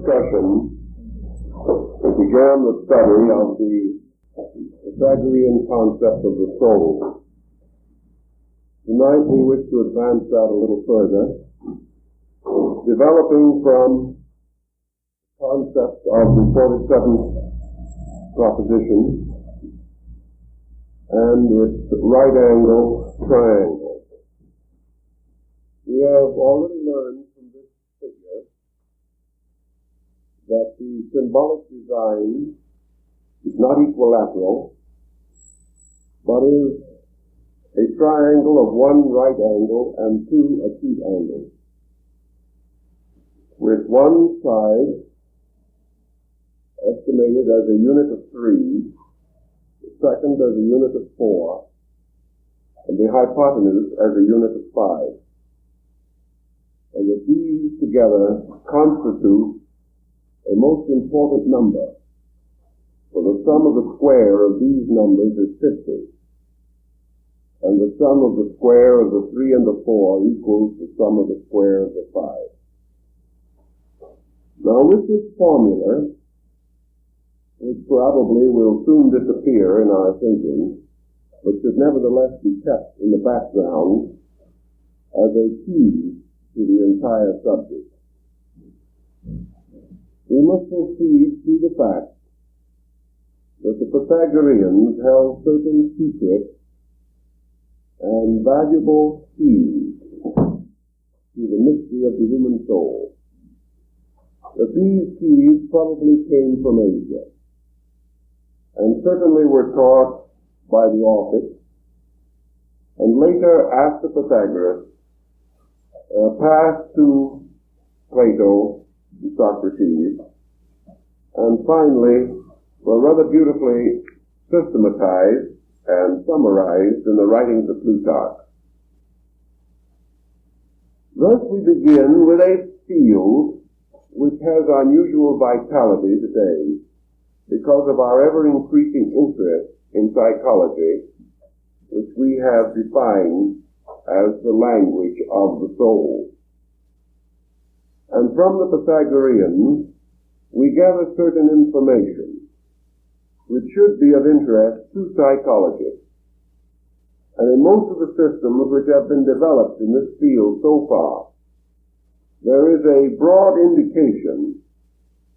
discussion began the study of the Pythagorean concept of the soul. Tonight we wish to advance that a little further, developing from the concept of the 47th proposition and its right angle triangle. We have already learned from this figure that the symbolic design is not equilateral, but is a triangle of one right angle and two acute angles, with one side estimated as a unit of 3, the second as a unit of 4, and the hypotenuse as a unit of 5. And that these together constitute a most important number, for the sum of the square of these numbers is 50, and the sum of the square of the 3 and the 4 equals the sum of the square of the 5. Now with this formula, which probably will soon disappear in our thinking, but should nevertheless be kept in the background as a key to the entire subject, we must proceed to the fact that the Pythagoreans held certain secret and valuable keys to the mystery of the human soul. That these keys probably came from Asia, and certainly were taught by the Orphics, and later, after Pythagoras, passed to Plato, Socrates, and finally were rather beautifully systematized and summarized in the writings of Plutarch. Thus we begin with a field which has unusual vitality today because of our ever-increasing interest in psychology, which we have defined as the language of the soul. And from the Pythagoreans, we gather certain information which should be of interest to psychologists. And in most of the systems which have been developed in this field so far, there is a broad indication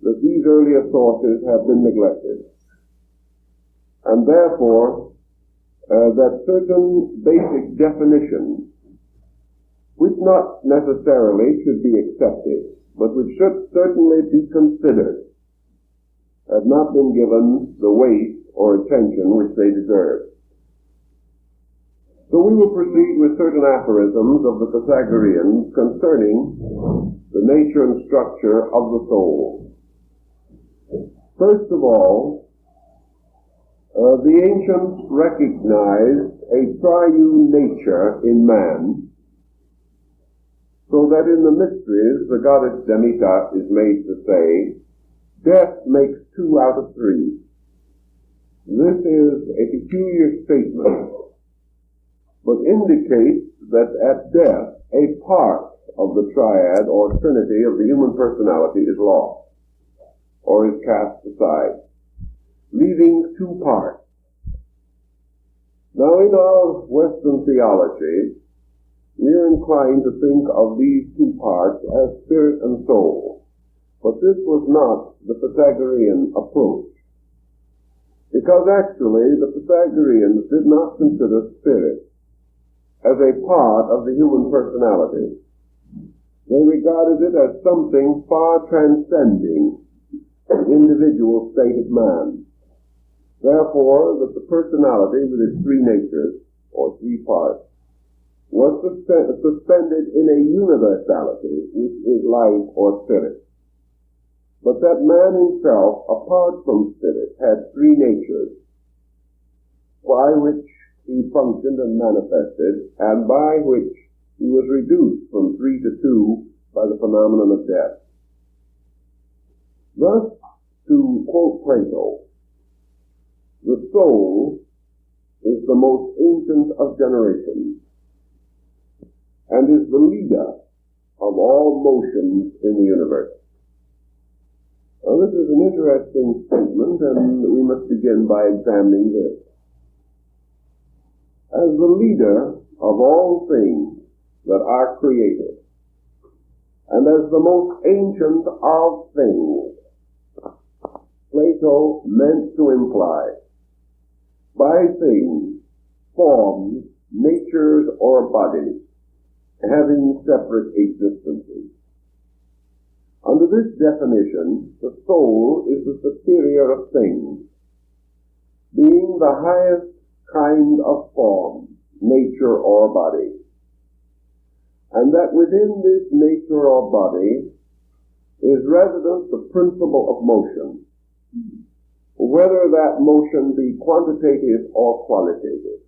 that these earlier sources have been neglected, and therefore that certain basic definitions, which not necessarily should be accepted, but which should certainly be considered, have not been given the weight or attention which they deserve. So we will proceed with certain aphorisms of the Pythagoreans concerning the nature and structure of the soul. First of all, the ancients recognized a triune nature in man, so that in the mysteries the goddess Demeter is made to say, death makes 2 out of 3. This is a peculiar statement, but indicates that at death a part of the triad or trinity of the human personality is lost, or is cast aside, leaving 2 parts. Now in our Western theology, we are inclined to think of these 2 parts as spirit and soul, but this was not the Pythagorean approach, because actually the Pythagoreans did not consider spirit as a part of the human personality. They regarded it as something far transcending the individual state of man. Therefore, that the personality with its 3 natures, or 3 parts, was suspended in a universality, which is life or spirit. But that man himself, apart from spirit, had 3 natures, by which he functioned and manifested, and by which he was reduced from 3 to 2 by the phenomenon of death. Thus, to quote Plato, the soul is the most ancient of generations, and is the leader of all motions in the universe. Well, this is an interesting statement, and we must begin by examining this. As the leader of all things that are created, and as the most ancient of things, Plato meant to imply by things, forms, natures, or bodies having separate existences. Under this definition, the soul is the superior of things, being the highest kind of form, nature, or body, and that within this nature or body is resident the principle of motion, whether that motion be quantitative or qualitative.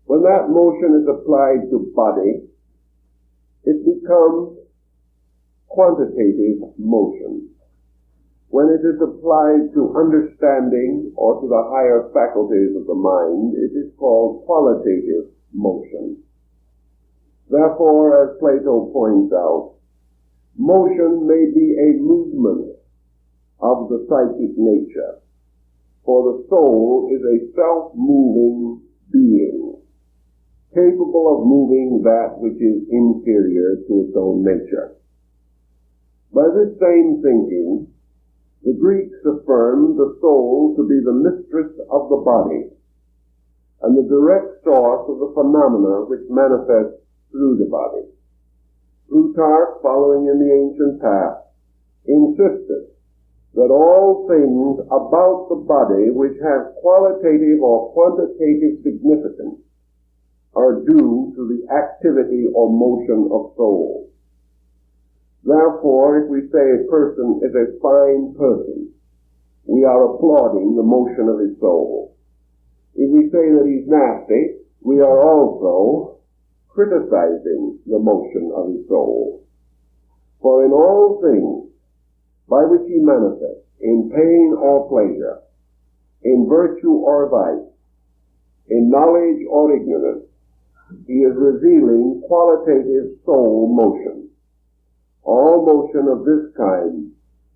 When that motion is applied to body, it becomes quantitative motion. When it is applied to understanding or to the higher faculties of the mind, it is called qualitative motion. Therefore, as Plato points out, motion may be a movement of the psychic nature, for the soul is a self-moving being, capable of moving that which is inferior to its own nature. By this same thinking, the Greeks affirmed the soul to be the mistress of the body and the direct source of the phenomena which manifest through the body. Plutarch, following in the ancient path, insisted that all things about the body which have qualitative or quantitative significance are due to the activity or motion of soul. Therefore, if we say a person is a fine person, we are applauding the motion of his soul. If we say that he's nasty, we are also criticizing the motion of his soul. For in all things by which he manifests, in pain or pleasure, in virtue or vice, in knowledge or ignorance, he is revealing qualitative soul motion. All motion of this kind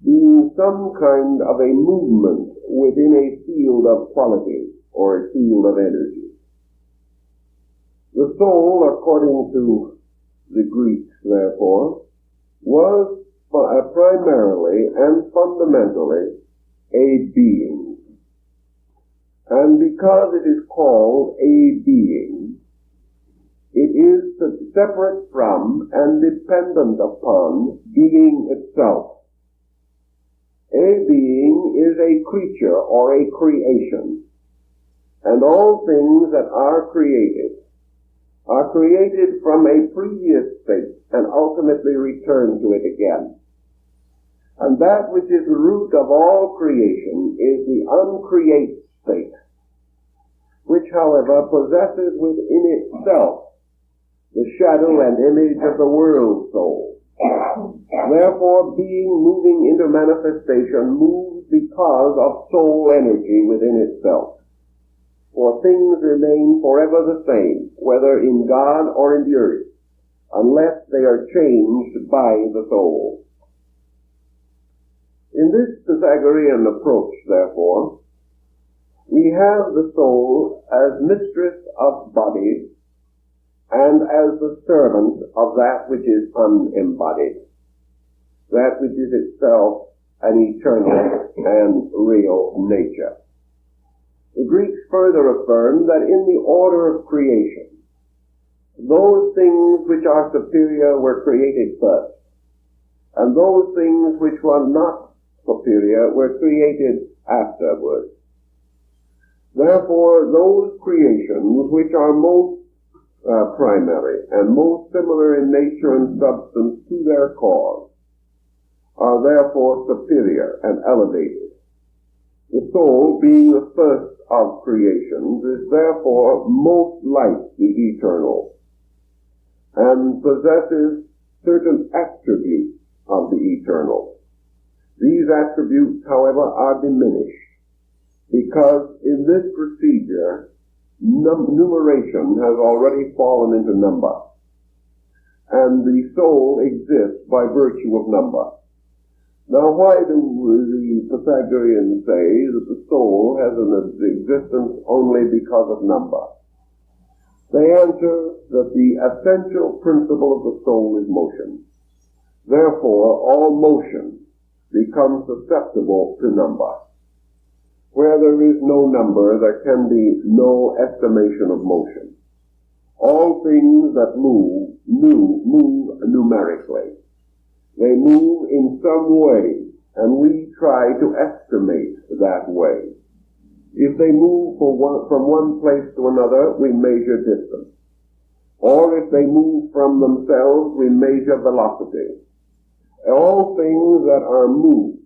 being some kind of a movement within a field of quality or a field of energy. The soul, according to the Greeks, therefore, was primarily and fundamentally a being. And because it is called a being, it is separate from and dependent upon being itself. A being is a creature or a creation, and all things that are created from a previous state and ultimately return to it again. And that which is the root of all creation is the uncreate state, which, however, possesses within itself the shadow and image of the world soul. Therefore, being moving into manifestation moves because of soul energy within itself. For things remain forever the same, whether in God or in the earth, unless they are changed by the soul. In this Pythagorean approach, therefore, we have the soul as mistress of bodies and as the servant of that which is unembodied, that which is itself an eternal and real nature. The Greeks further affirm that in the order of creation, those things which are superior were created first, and those things which were not superior were created afterwards. Therefore, those creations which are most primary and most similar in nature and substance to their cause are therefore superior and elevated. The soul, being the first of creations, is therefore most like the eternal and possesses certain attributes of the eternal. These attributes, however, are diminished because in this procedure, numeration has already fallen into number, and the soul exists by virtue of number. Now, why do the Pythagoreans say that the soul has an existence only because of number? They answer that the essential principle of the soul is motion. Therefore, all motion becomes susceptible to number. Where there is no number, there can be no estimation of motion. All things that move numerically. They move in some way, and we try to estimate that way. If they move from one place to another, we measure distance. Or if they move from themselves, we measure velocity. All things that are moved,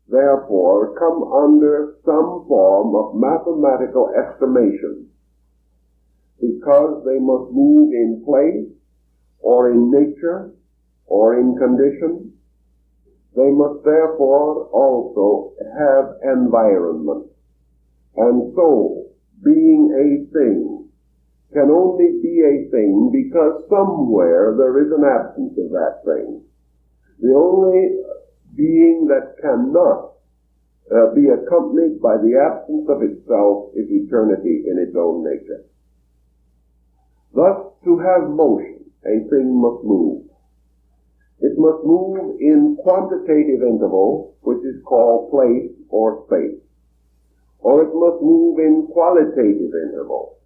therefore, come under some form of mathematical estimation, because they must move in place, or in nature, or in condition. They must therefore also have environment. And so, being a thing can only be a thing because somewhere there is an absence of that thing. The only being that cannot be accompanied by the absence of itself is eternity in its own nature. Thus, to have motion, a thing must move. It must move in quantitative interval, which is called place or space. Or it must move in qualitative interval,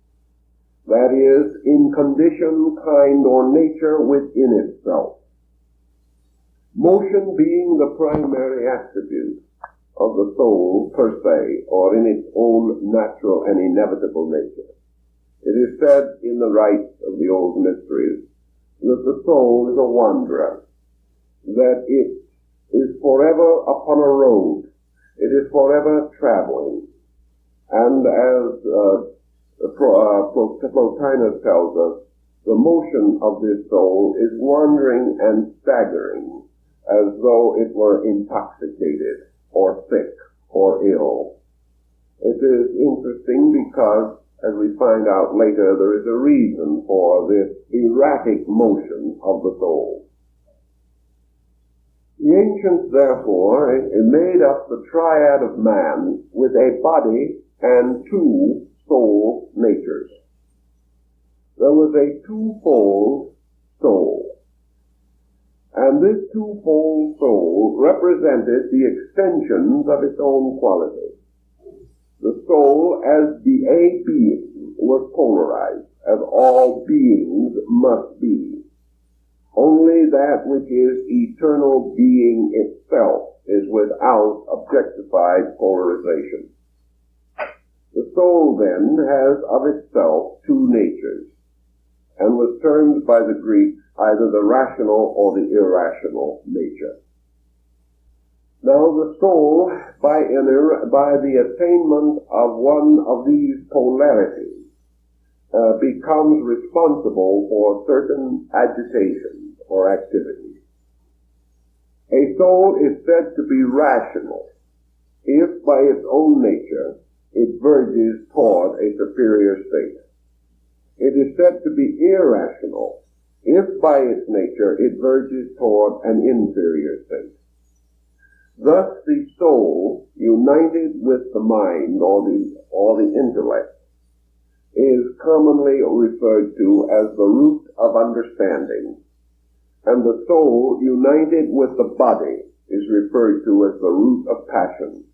that is, in condition, kind, or nature within itself. Motion being the primary attribute of the soul per se, or in its own natural and inevitable nature. It is said in the rites of the old mysteries that the soul is a wanderer, that it is forever upon a road, it is forever traveling. And as Plotinus tells us, the motion of this soul is wandering and staggering, as though it were intoxicated, or sick, or ill. It is interesting because, as we find out later, there is a reason for this erratic motion of the soul. The ancients, therefore, made up the triad of man with a body and two soul natures. There was a twofold soul. And this twofold soul represented the extensions of its own quality. The soul, as the a being, was polarized, as all beings must be. Only that which is eternal being itself is without objectified polarization. The soul, then, has of itself two natures, and was termed by the Greeks either the rational or the irrational nature. Now the soul, by the attainment of one of these polarities, becomes responsible for certain agitations or activities. A soul is said to be rational if by its own nature it verges toward a superior state. It is said to be irrational if by its nature it verges toward an inferior state. Thus the soul, united with the mind or the intellect, is commonly referred to as the root of understanding, and the soul, united with the body, is referred to as the root of passion.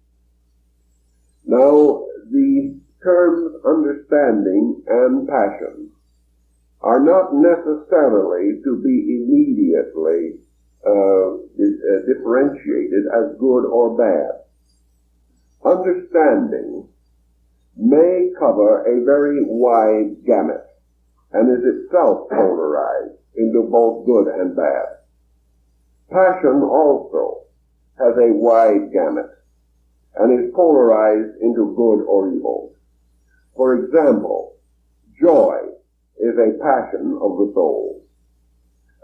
Now, the terms understanding and passion are not necessarily to be immediately differentiated as good or bad. Understanding may cover a very wide gamut and is itself polarized into both good and bad. Passion also has a wide gamut and is polarized into good or evil. For example, joy is a passion of the soul,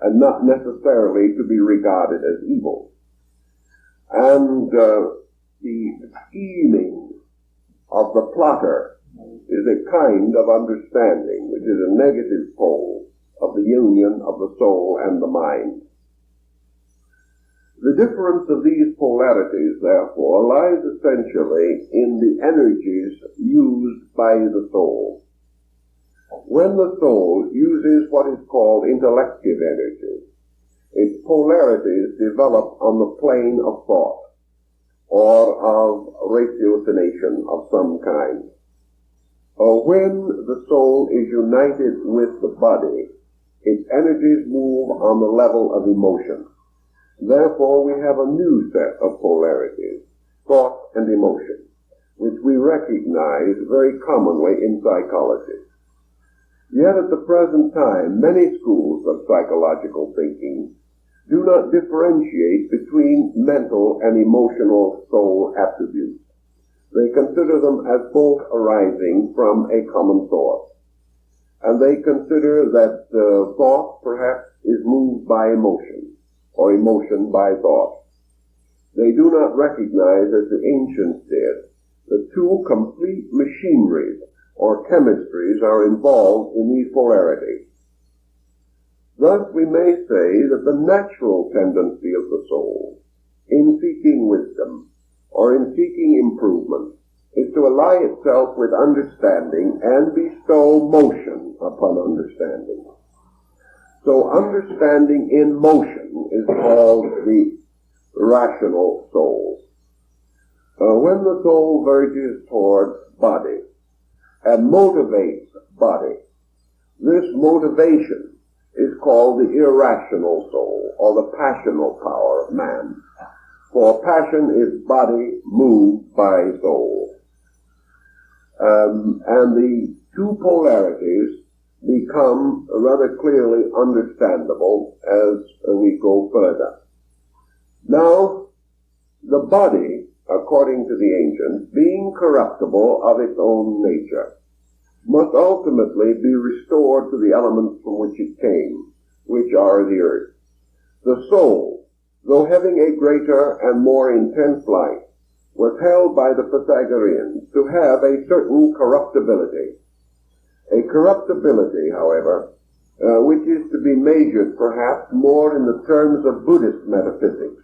and not necessarily to be regarded as evil. And the scheming of the plotter is a kind of understanding, which is a negative pole of the union of the soul and the mind. The difference of these polarities, therefore, lies essentially in the energies used by the soul. When the soul uses what is called intellective energy, its polarities develop on the plane of thought, or of ratiocination of some kind. When the soul is united with the body, its energies move on the level of emotion. Therefore, we have a new set of polarities, thought and emotion, which we recognize very commonly in psychology. Yet at the present time, many schools of psychological thinking do not differentiate between mental and emotional soul attributes. They consider them as both arising from a common source. And they consider that thought perhaps is moved by emotion, or emotion by thought. They do not recognize, as the ancients did, that two complete machineries or chemistries are involved in these polarities. Thus we may say that the natural tendency of the soul, in seeking wisdom, or in seeking improvement, is to ally itself with understanding and bestow motion upon understanding. So understanding in motion is called the rational soul. When the soul verges towards body and motivates body, this motivation is called the irrational soul, or the passional power of man. For passion is body moved by soul. And the two polarities become rather clearly understandable as we go further. Now, the body, according to the ancients, being corruptible of its own nature, must ultimately be restored to the elements from which it came, which are the earth. The soul, though having a greater and more intense life, was held by the Pythagoreans to have a certain corruptibility. A corruptibility, however, which is to be measured perhaps more in the terms of Buddhist metaphysics,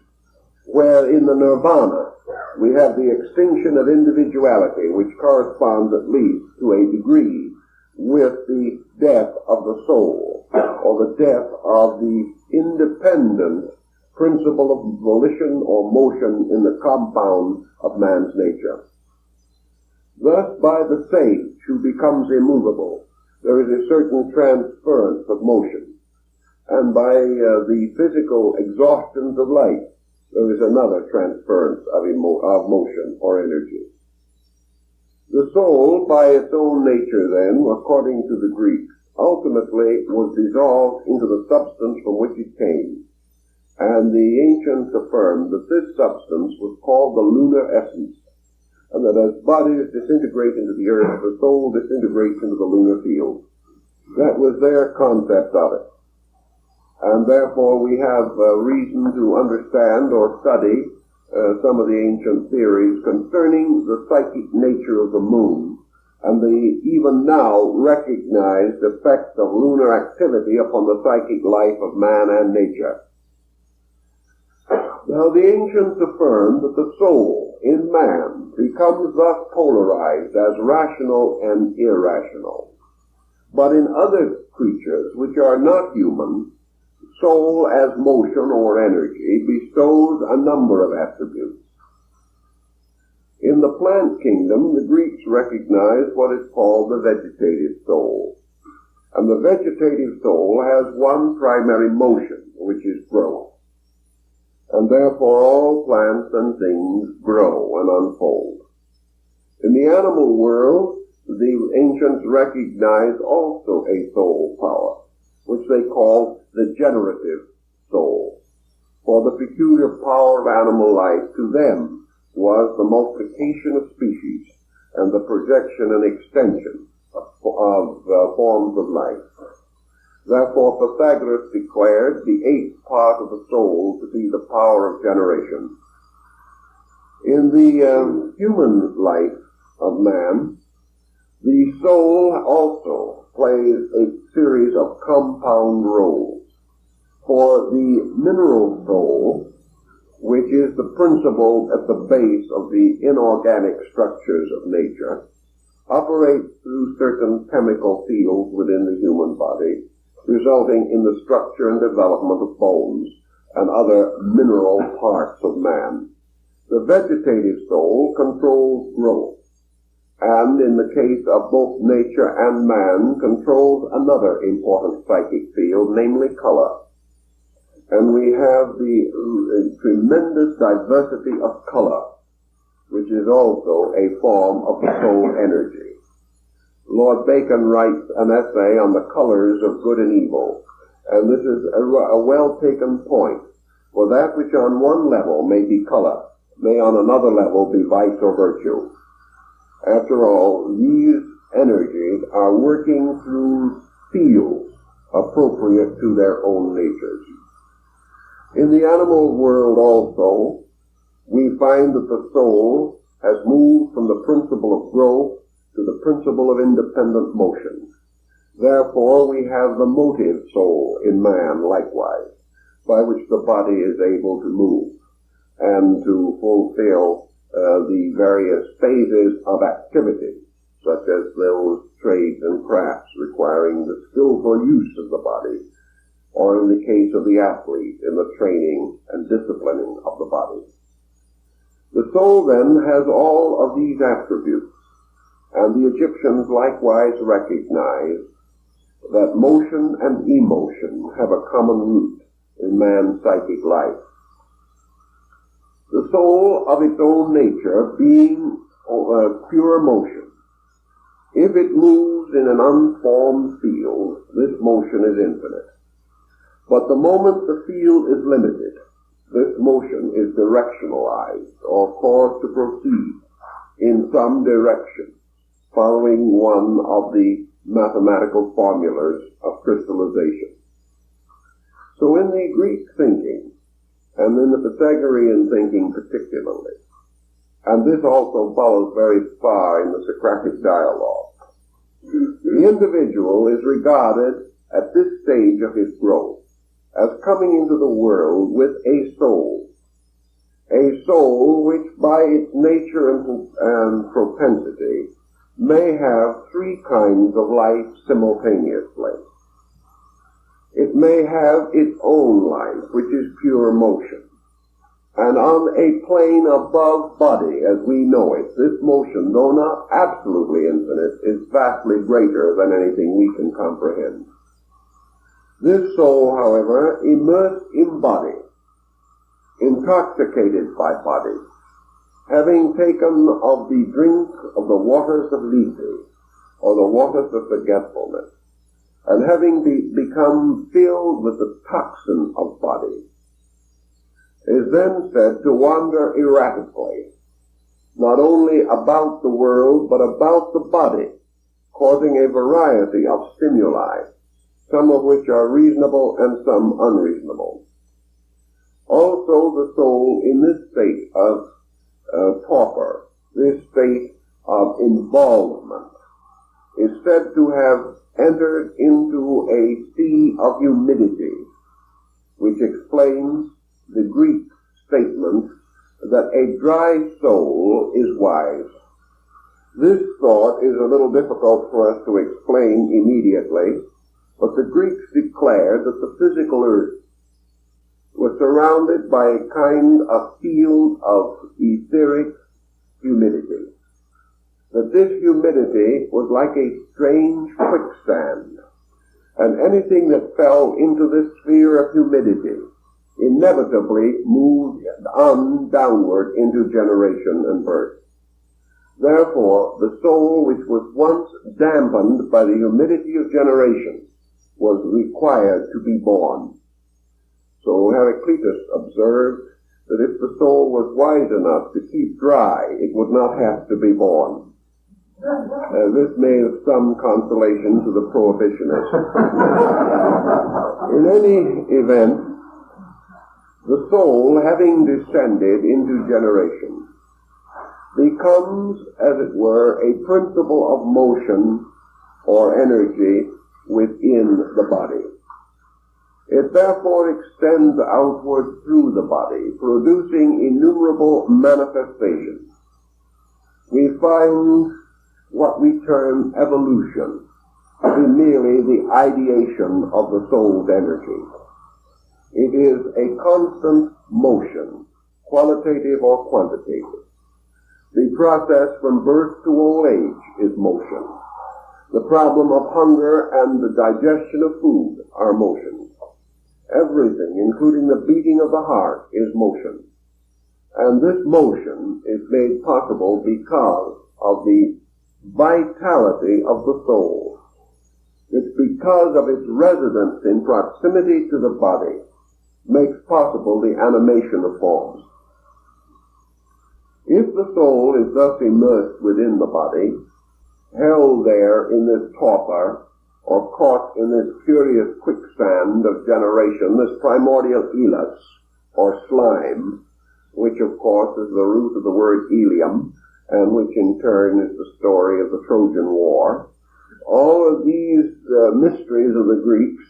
where in the nirvana we have the extinction of individuality, which corresponds at least to a degree with the death of the soul, or the death of the independent principle of volition or motion in the compound of man's nature. Thus, by the sage who becomes immovable, there is a certain transference of motion, and by the physical exhaustions of life, there is another transference of motion or energy. The soul, by its own nature then, according to the Greeks, ultimately was dissolved into the substance from which it came. And the ancients affirmed that this substance was called the lunar essence, and that as bodies disintegrate into the earth, the soul disintegrates into the lunar field. That was their concept of it. And therefore we have reason to understand or study some of the ancient theories concerning the psychic nature of the moon, and the even now recognized effects of lunar activity upon the psychic life of man and nature. Now the ancients affirm that the soul in man becomes thus polarized as rational and irrational. But in other creatures which are not human, soul as motion or energy bestows a number of attributes. In the plant kingdom, the Greeks recognize what is called the vegetative soul. And the vegetative soul has one primary motion, which is growth. And therefore all plants and things grow and unfold. In the animal world, the ancients recognize also a soul power, which they call the generative soul. For the peculiar power of animal life to them was the multiplication of species and the projection and extension of forms of life. Therefore Pythagoras declared the eighth part of the soul to be the power of generation. In the human life of man, the soul also plays a series of compound roles. For the mineral soul which is the principle at the base of the inorganic structures of nature, operates through certain chemical fields within the human body, resulting in the structure and development of bones and other mineral parts of man. The vegetative soul controls growth, and in the case of both nature and man, controls another important psychic field, namely color. And we have the tremendous diversity of color, which is also a form of the soul energy. Lord Bacon writes an essay on the colors of good and evil, and this is a well-taken point, for that which on one level may be color, may on another level be vice or virtue. After all, these energies are working through fields appropriate to their own natures. In the animal world also, we find that the soul has moved from the principle of growth to the principle of independent motion. Therefore, we have the motive soul in man likewise, by which the body is able to move and to fulfill the various phases of activity, such as those trades and crafts requiring the skillful use of the body, or in the case of the athlete, in the training and disciplining of the body. The soul then has all of these attributes, and the Egyptians likewise recognized that motion and emotion have a common root in man's psychic life. The soul of its own nature being pure motion, if it moves in an unformed field, this motion is infinite. But the moment the field is limited, this motion is directionalized or caused to proceed in some direction, following one of the mathematical formulas of crystallization. So in the Greek thinking, and in the Pythagorean thinking particularly, and this also follows very far in the Socratic dialogue, the individual is regarded at this stage of his growth as coming into the world with a soul which by its nature and propensity may have three kinds of life simultaneously. It may have its own life, which is pure motion. And on a plane above body, as we know it, this motion, though not absolutely infinite, is vastly greater than anything we can comprehend. This soul, however, immersed in body, intoxicated by body, having taken of the drink of the waters of Lethe, or the waters of forgetfulness, and having become filled with the toxin of body, is then said to wander erratically, not only about the world, but about the body, causing a variety of stimuli, some of which are reasonable and some unreasonable. Also, the soul in this state of torpor, this state of involvement, is said to have entered into a sea of humidity, which explains the Greek statement that a dry soul is wise. This thought is a little difficult for us to explain immediately, but the Greeks declared that the physical earth was surrounded by a kind of field of etheric humidity. That this humidity was like a strange quicksand, and anything that fell into this sphere of humidity inevitably moved on downward into generation and birth. Therefore, the soul which was once dampened by the humidity of generation was required to be born. So Heraclitus observed that if the soul was wise enough to keep dry, it would not have to be born. This may have some consolation to the prohibitionists. In any event, the soul, having descended into generation, becomes, as it were, a principle of motion or energy within the body. It therefore extends outward through the body, producing innumerable manifestations. We find what we term evolution to be merely the ideation of the soul's energy. It is a constant motion, qualitative or quantitative. The process from birth to old age is motion. The problem of hunger and the digestion of food are motions. Everything, including the beating of the heart, is motion. And this motion is made possible because of the vitality of the soul. It's because of its residence in proximity to the body makes possible the animation of forms. If the soul is thus immersed within the body, held there in this torpor, or caught in this furious quicksand of generation, this primordial elos, or slime, which of course is the root of the word ilium, and which in turn is the story of the Trojan War, all of these mysteries of the Greeks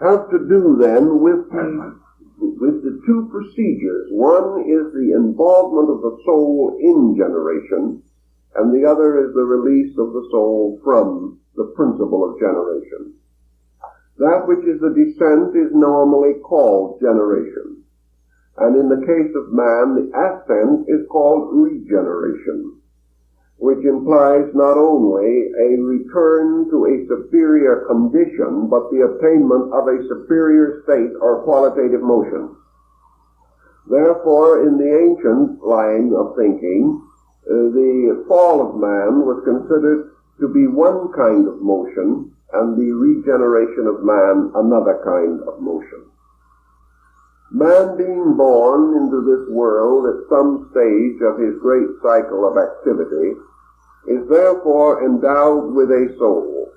have to do then with the two procedures. One is the involvement of the soul in generation, and the other is the release of the soul from the principle of generation. That which is the descent is normally called generation, and in the case of man, the ascent is called regeneration, which implies not only a return to a superior condition, but the attainment of a superior state or qualitative motion. Therefore, in the ancient line of thinking, the fall of man was considered to be one kind of motion, and the regeneration of man another kind of motion. Man being born into this world at some stage of his great cycle of activity is therefore endowed with a soul,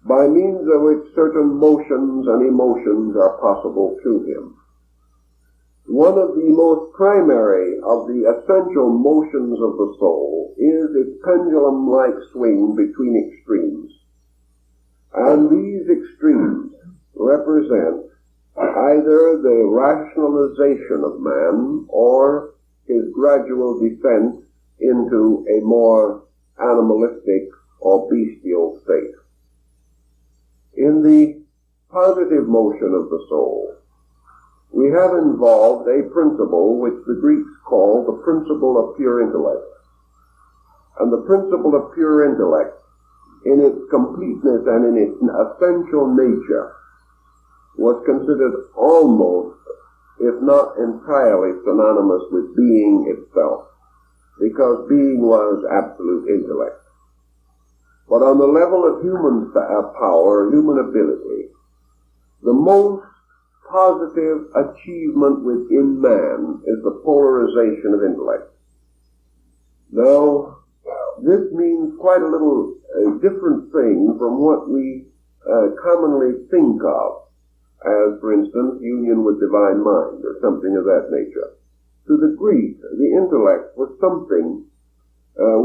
by means of which certain motions and emotions are possible to him. One of the most primary of the essential motions of the soul is its pendulum-like swing between extremes. And these extremes represent either the rationalization of man or his gradual descent into a more animalistic or bestial state. In the positive motion of the soul, we have involved a principle which the Greeks call the principle of pure intellect. And the principle of pure intellect, in its completeness and in its essential nature, was considered almost, if not entirely, synonymous with being itself, because being was absolute intellect. But on the level of human power, human ability, the most positive achievement within man is the polarization of intellect. Now, this means quite a little different thing from what we commonly think of as, for instance, union with divine mind or something of that nature. To the Greek, the intellect was something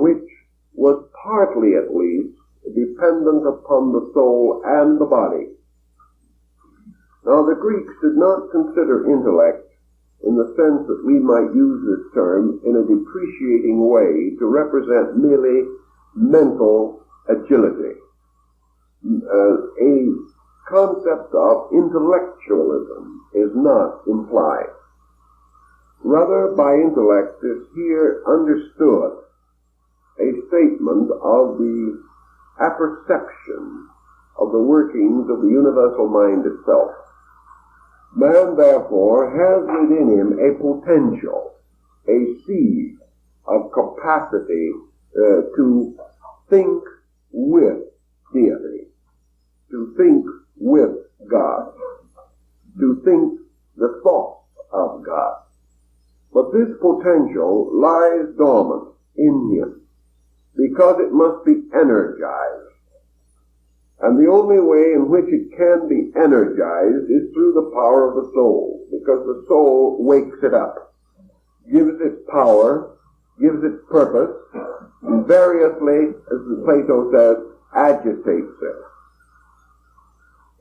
which was partly, at least, dependent upon the soul and the body. Now, the Greeks did not consider intellect in the sense that we might use this term in a depreciating way to represent merely mental agility. A concept of intellectualism is not implied. Rather, by intellect is here understood a statement of the apperception of the workings of the universal mind itself. Man, therefore, has within him a potential, a seed of capacity to think with deity, to think with God, to think the thoughts of God. But this potential lies dormant in him, because it must be energized. And the only way in which it can be energized is through the power of the soul, because the soul wakes it up, gives it power, gives it purpose, and variously, as Plato says, agitates it.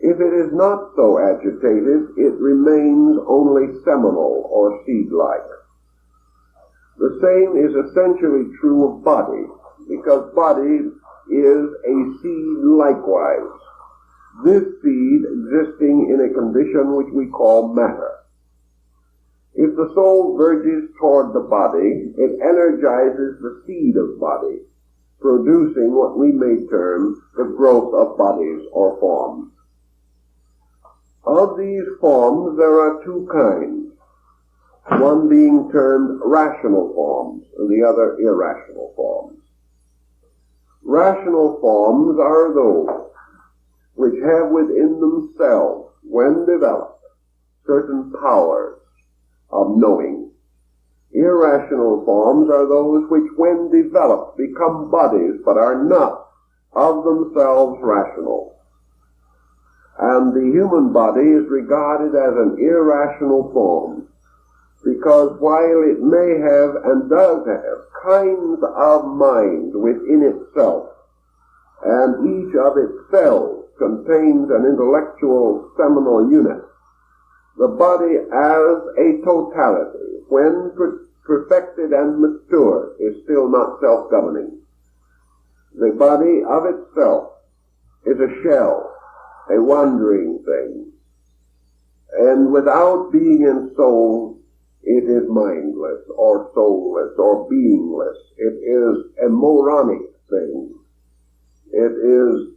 If it is not so agitated, it remains only seminal or seed-like. The same is essentially true of body, because body is a seed likewise, this seed existing in a condition which we call matter. If the soul verges toward the body, it energizes the seed of body, producing what we may term the growth of bodies or forms. Of these forms there are two kinds, one being termed rational forms and the other irrational forms. Rational forms are those which have within themselves, when developed, certain powers of knowing. Irrational forms are those which, when developed, become bodies but are not of themselves rational. And the human body is regarded as an irrational form, because while it may have and does have kinds of mind within itself, and each of its cells contains an intellectual seminal unit, the body as a totality, when perfected and mature, is still not self-governing. The body of itself is a shell, a wandering thing, and without being ensouled, it is mindless or soulless or beingless. It is a moronic thing. It is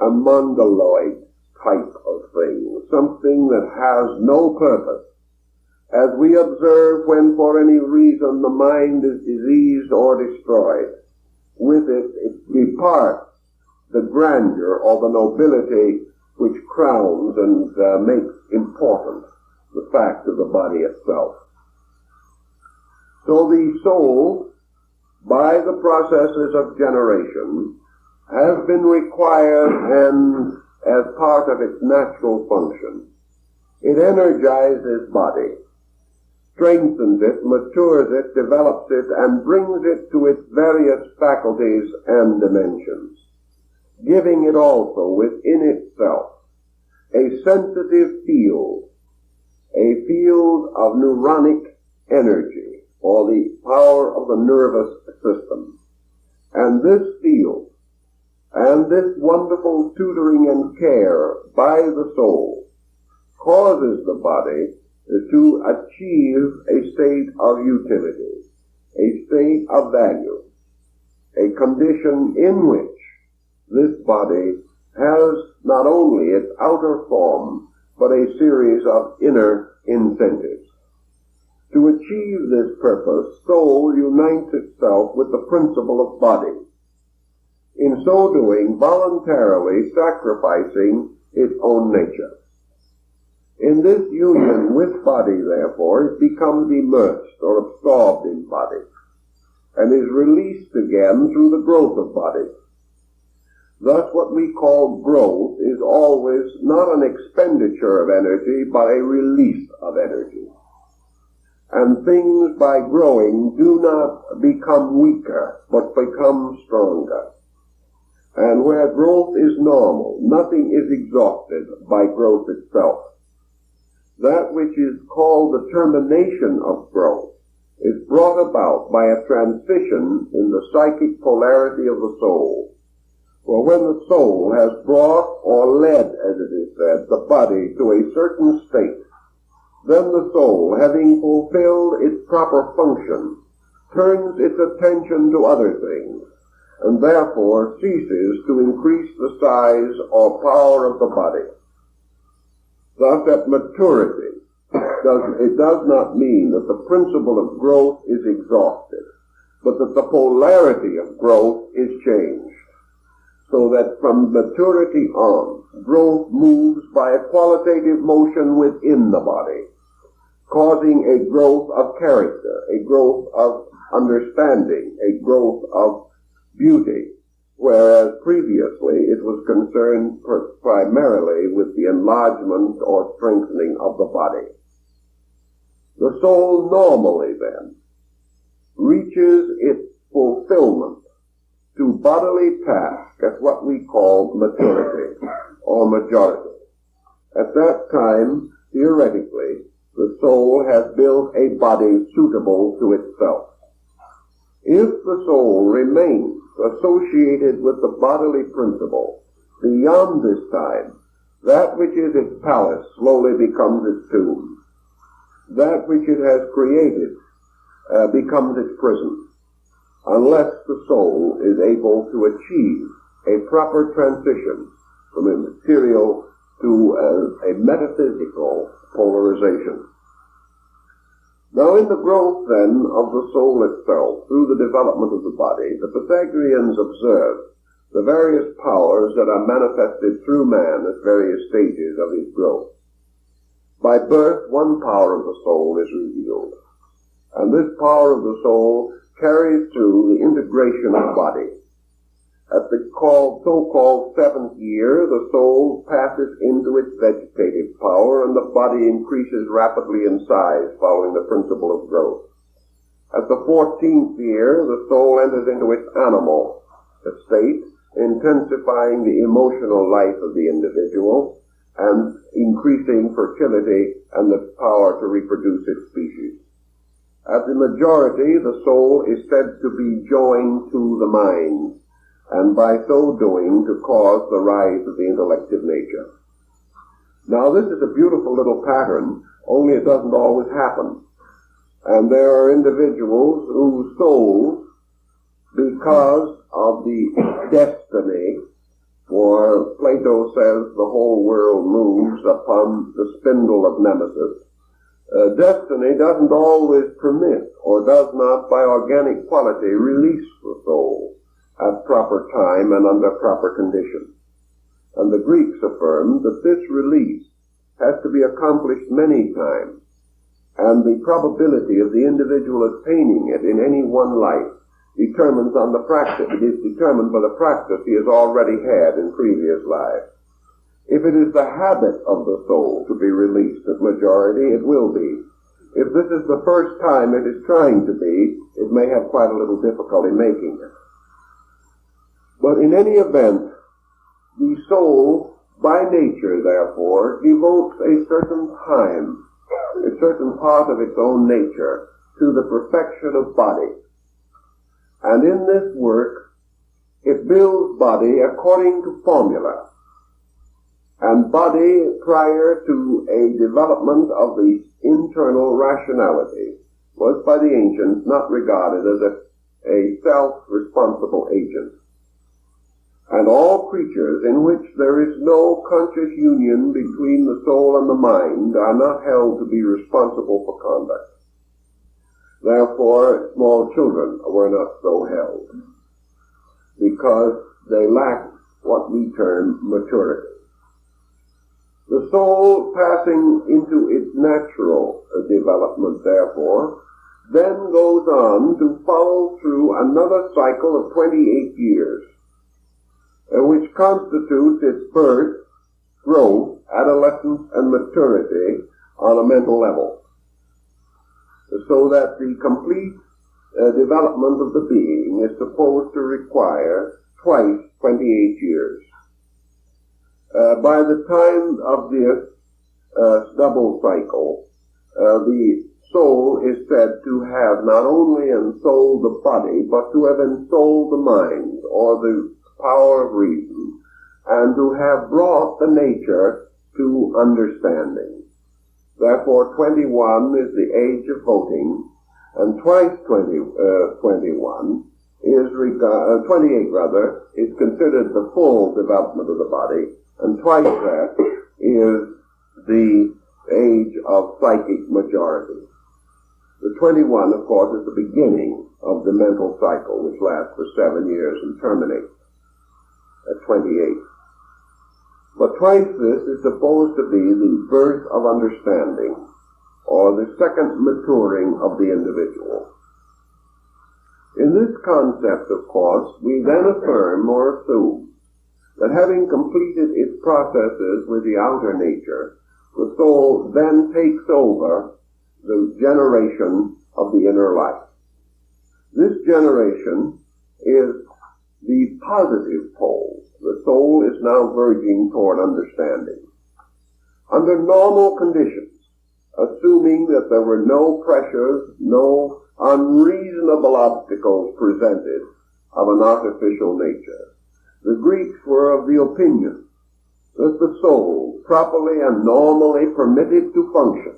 a mongoloid type of thing, something that has no purpose. As we observe when for any reason the mind is diseased or destroyed, with it departs the grandeur or the nobility which crowns and makes important the fact of the body itself. So the soul, by the processes of generation, has been required and as part of its natural function. It energizes body, strengthens it, matures it, develops it, and brings it to its various faculties and dimensions, giving it also within itself a sensitive field, a field of neuronic energy, or the power of the nervous system. And this field, and this wonderful tutoring and care by the soul, causes the body to achieve a state of utility, a state of value, a condition in which this body has not only its outer form, but a series of inner incentives. To achieve this purpose, soul unites itself with the principle of body, in so doing voluntarily sacrificing its own nature. In this union with body, therefore, it becomes immersed or absorbed in body, and is released again through the growth of body. Thus what we call growth is always not an expenditure of energy, but a release of energy. And things by growing do not become weaker, but become stronger. And where growth is normal, nothing is exhausted by growth itself. That which is called the termination of growth is brought about by a transition in the psychic polarity of the soul. For when the soul has brought or led, as it is said, the body to a certain state, then the soul, having fulfilled its proper function, turns its attention to other things, and therefore ceases to increase the size or power of the body. Thus, at maturity, it does not mean that the principle of growth is exhausted, but that the polarity of growth is changed, so that from maturity on, growth moves by a qualitative motion within the body, causing a growth of character, a growth of understanding, a growth of beauty, whereas previously it was concerned primarily with the enlargement or strengthening of the body. The soul normally then reaches its fulfillment to bodily task at what we call maturity or majority. At that time, theoretically, the soul has built a body suitable to itself. If the soul remains associated with the bodily principle beyond this time, that which is its palace slowly becomes its tomb. That which it has created becomes its prison, unless the soul is able to achieve a proper transition from a material to a metaphysical polarization. Now, in the growth, then, of the soul itself, through the development of the body, the Pythagoreans observed the various powers that are manifested through man at various stages of his growth. By birth, one power of the soul is revealed, and this power of the soul carries through the integration of the body. At the so-called seventh year, the soul passes into its vegetative power, and the body increases rapidly in size following the principle of growth. At the 14th year, the soul enters into its animal state, intensifying the emotional life of the individual and increasing fertility and the power to reproduce its species. At the majority, the soul is said to be joined to the mind, and by so doing to cause the rise of the intellective nature. Now, this is a beautiful little pattern, only it doesn't always happen. And there are individuals whose souls, because of the destiny, for Plato says the whole world moves upon the spindle of Nemesis, destiny doesn't always permit, or does not by organic quality release the soul at proper time and under proper conditions. And the Greeks affirmed that this release has to be accomplished many times, and the probability of the individual attaining it in any one life determines on the practice. It is determined by the practice he has already had in previous lives. If it is the habit of the soul to be released at majority, it will be. If this is the first time it is trying to be, it may have quite a little difficulty making it. But in any event, the soul, by nature, therefore, devotes a certain time, a certain part of its own nature, to the perfection of body. And in this work, it builds body according to formula. And body, prior to a development of the internal rationality, was by the ancients not regarded as a self-responsible agent. And all creatures in which there is no conscious union between the soul and the mind are not held to be responsible for conduct. Therefore, small children were not so held, because they lacked what we term maturity. The soul, passing into its natural development, therefore, then goes on to follow through another cycle of 28 years, which constitutes its birth, growth, adolescence, and maturity on a mental level, so that the complete development of the being is supposed to require twice 28 years. By the time of this double cycle, the soul is said to have not only ensouled the body, but to have ensouled the mind, or the power of reason, and to have brought the nature to understanding. Therefore, 21 is the age of voting, and twice 21 is 28 rather, is considered the full development of the body, and twice that is the age of psychic majority. The 21, of course, is the beginning of the mental cycle, which lasts for 7 years and terminates at 28. But twice this is supposed to be the birth of understanding, or the second maturing of the individual. In this concept, of course, we then affirm or assume that having completed its processes with the outer nature, the soul then takes over the generation of the inner life. This generation is the positive pole. The soul is now verging toward understanding. under normal conditions, assuming that there were no pressures, no unreasonable obstacles presented of an artificial nature, the Greeks were of the opinion that the soul, properly and normally permitted to function,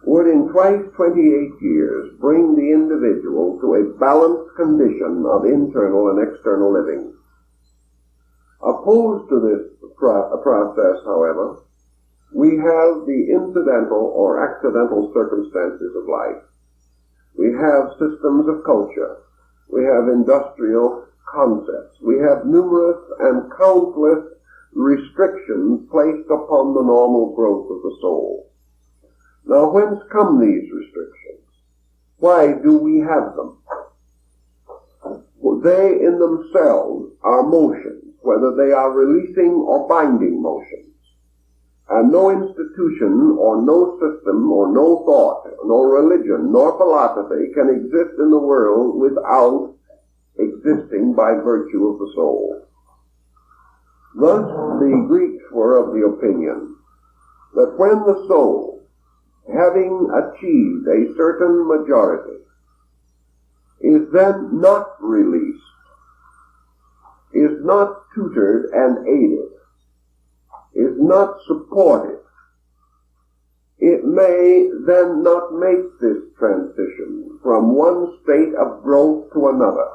would in twice 28 years bring the individual to a balanced condition of internal and external living. Opposed to this process, however, we have the incidental or accidental circumstances of life. We have systems of culture. We have industrial concepts. We have numerous and countless restrictions placed upon the normal growth of the soul. Now, whence come these restrictions? Why do we have them? Well, they in themselves are motions, whether they are releasing or binding motions. And no institution or no system or no thought, nor religion, nor philosophy can exist in the world without existing by virtue of the soul. Thus, the Greeks were of the opinion that when the soul, having achieved a certain majority, is then not released, is not tutored and aided, is not supported, it may then not make this transition from one state of growth to another,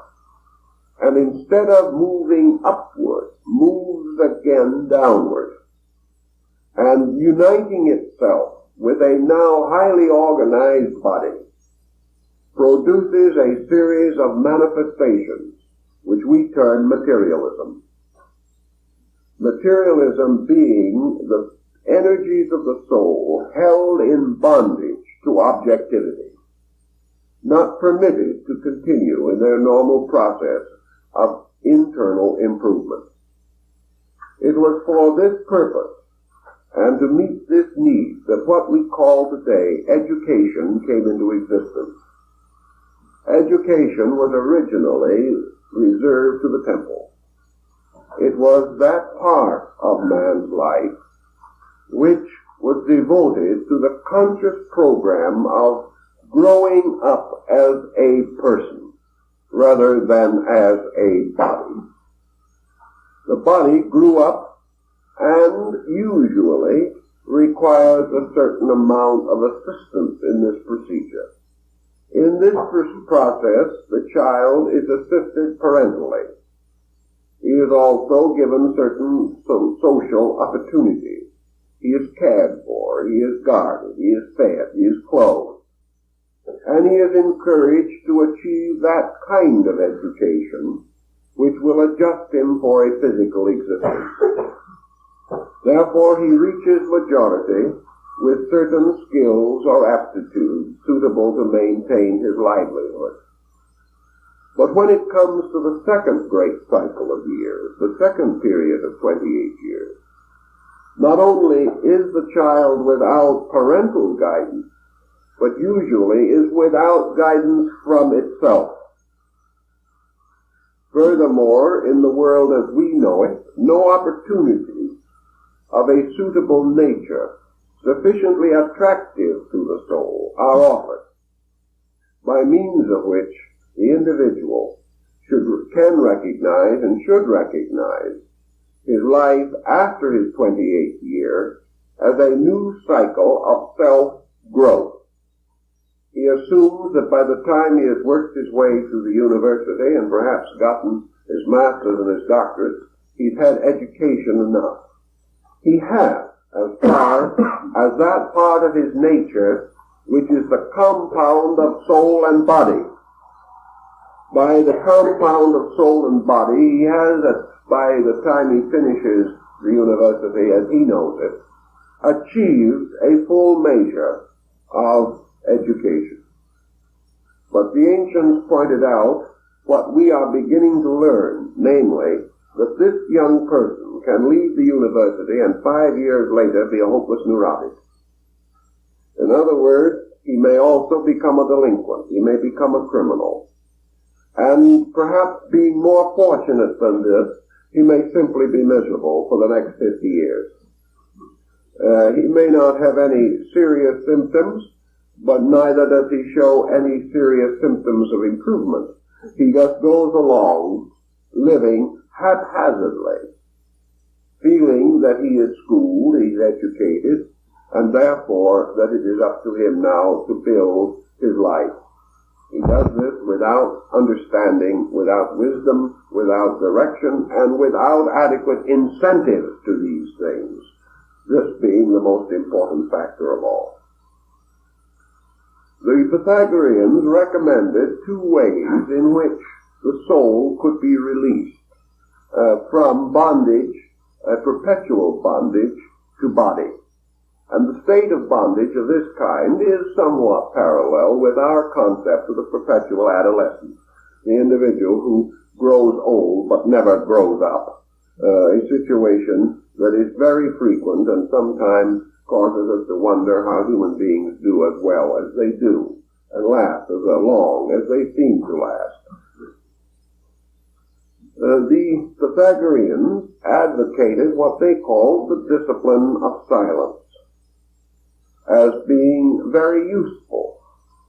and instead of moving upward, moves again downward, and uniting itself with a now highly organized body, produces a series of manifestations which we term materialism. Materialism being the energies of the soul held in bondage to objectivity, not permitted to continue in their normal process of internal improvement. It was for this purpose and to meet this need that what we call today education came into existence. Education was originally reserved to the temple. It was that part of man's life which was devoted to the conscious program of growing up as a person rather than as a body. The body grew up and usually requires a certain amount of assistance in this procedure. In this process, the child is assisted parentally. He is also given certain social opportunities. He is cared for, he is guarded, he is fed, he is clothed. And he is encouraged to achieve that kind of education which will adjust him for a physical existence. Therefore, he reaches majority with certain skills or aptitudes suitable to maintain his livelihood. But when it comes to the second great cycle of years, the second period of 28 years, not only is the child without parental guidance, but usually is without guidance from itself. Furthermore, in the world as we know it, no opportunities of a suitable nature sufficiently attractive to the soul are offered, by means of which the individual can recognize and should recognize his life after his 28th year as a new cycle of self-growth. He assumes that by the time he has worked his way through the university and perhaps gotten his master's and his doctorate, he's had education enough. He has, as far as that part of his nature which is the compound of soul and body. By the compound of soul and body, he has, by the time he finishes the university as he knows it, achieved a full measure of education. But the ancients pointed out what we are beginning to learn, namely, that this young person can leave the university and 5 years later be a hopeless neurotic. In other words, he may also become a delinquent. He may become a criminal. And perhaps being more fortunate than this, he may simply be miserable for the next 50 years. He may not have any serious symptoms, but neither does he show any serious symptoms of improvement. He just goes along living haphazardly, feeling that he is schooled, he's educated, and therefore that it is up to him now to build his life. He does this without understanding, without wisdom, without direction, and without adequate incentives to these things, this being the most important factor of all. The Pythagoreans recommended two ways in which the soul could be released from bondage, perpetual bondage, to body. And the state of bondage of this kind is somewhat parallel with our concept of the perpetual adolescent, the individual who grows old but never grows up, a situation that is very frequent and sometimes causes us to wonder how human beings do as well as they do, and last as long as they seem to last. The Pythagoreans advocated what they called the discipline of silence as being very useful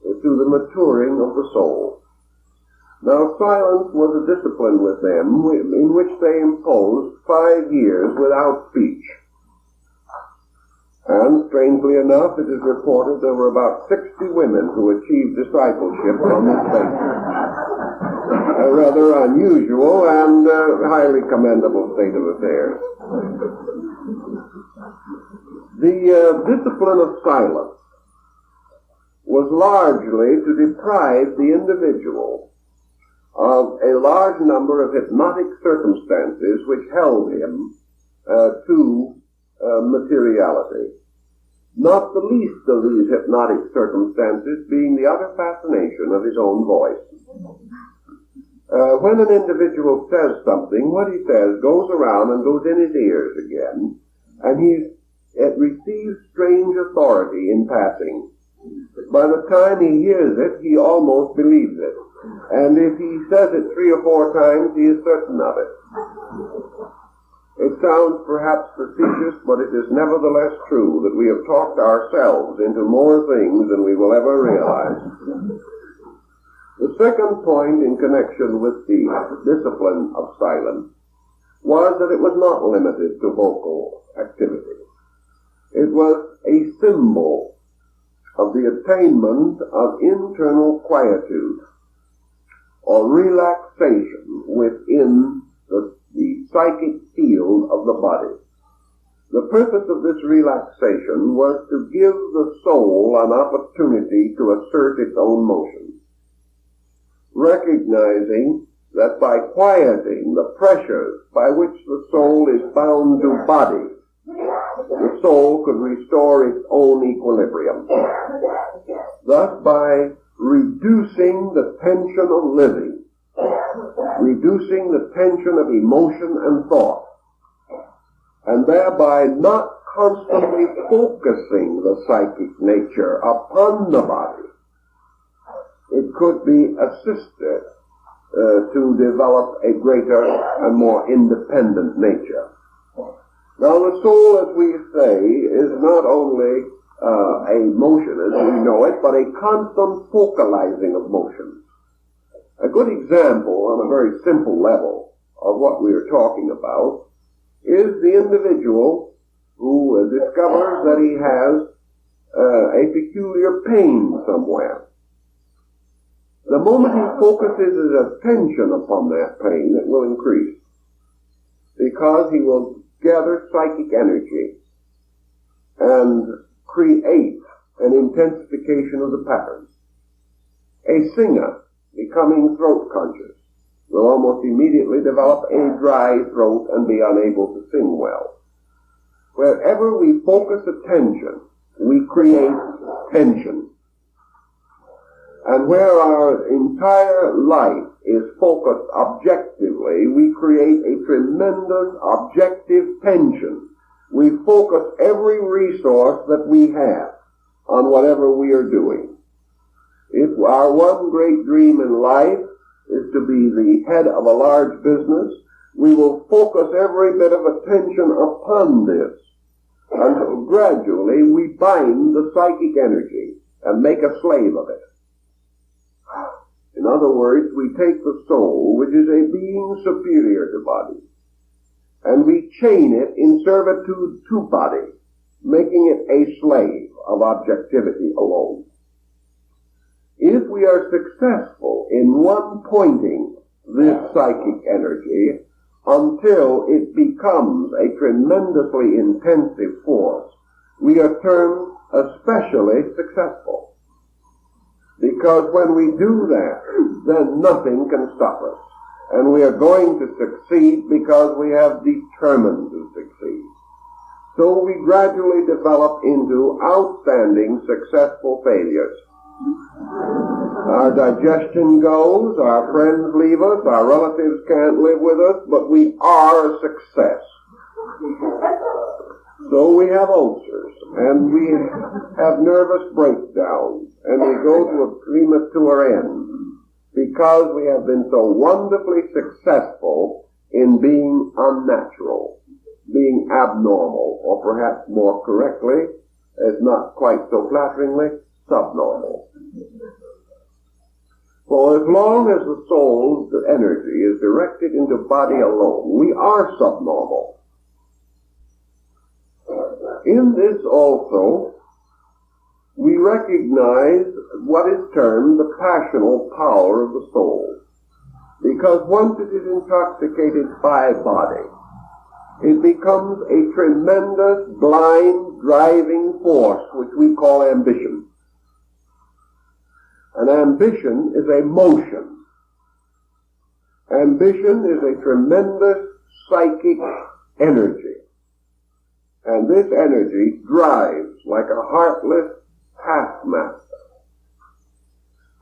to the maturing of the soul. Now, silence was a discipline with them in which they imposed 5 years without speech. And, strangely enough, it is reported there were about 60 women who achieved discipleship on this basis. A rather unusual and highly commendable state of affairs. The discipline of silence was largely to deprive the individual of a large number of hypnotic circumstances which held him to materiality. Not the least of these hypnotic circumstances being the utter fascination of his own voice. When an individual says something, what he says goes around and goes in his ears again, and it receives strange authority in passing. By the time he hears it, he almost believes it. And if he says it 3 or 4 times, he is certain of it. It sounds perhaps facetious, but it is nevertheless true that we have talked ourselves into more things than we will ever realize. The second point in connection with the discipline of silence was that it was not limited to vocal activity. It was a symbol of the attainment of internal quietude or relaxation within the psychic field of the body. The purpose of this relaxation was to give the soul an opportunity to assert its own motion, recognizing that by quieting the pressures by which the soul is bound to body, the soul could restore its own equilibrium. Thus, by reducing the tension of living, reducing the tension of emotion and thought, and thereby not constantly focusing the psychic nature upon the body, it could be assisted to develop a greater and more independent nature. Now, the soul, as we say, is not only a motion as we know it, but a constant focalizing of motions. A good example on a very simple level of what we are talking about is the individual who discovers that he has a peculiar pain somewhere. The moment he focuses his attention upon that pain, it will increase, because he will gather psychic energy and create an intensification of the pattern. A singer, becoming throat conscious, will almost immediately develop a dry throat and be unable to sing well. Wherever we focus attention, we create tension. And where our entire life is focused objectively, we create a tremendous objective tension. We focus every resource that we have on whatever we are doing. If our one great dream in life is to be the head of a large business, we will focus every bit of attention upon this. And gradually we bind the psychic energy and make a slave of it. In other words, we take the soul, which is a being superior to body, and we chain it in servitude to body, making it a slave of objectivity alone. If we are successful in one-pointing this psychic energy until it becomes a tremendously intensive force, we are termed especially successful. Because when we do that, then nothing can stop us. And we are going to succeed because we have determined to succeed. So we gradually develop into outstanding successful failures. Our digestion goes, our friends leave us, our relatives can't live with us, but we are a success. So we have ulcers, and we have nervous breakdowns, and we go to a premature end because we have been so wonderfully successful in being unnatural, being abnormal, or perhaps more correctly, as not quite so flatteringly, subnormal. For as long as the soul's energy is directed into body alone, we are subnormal. In this also, we recognize what is termed the passional power of the soul. Because once it is intoxicated by body, it becomes a tremendous, blind, driving force, which we call ambition. And ambition is a motion. Ambition is a tremendous psychic energy. And this energy drives like a heartless taskmaster.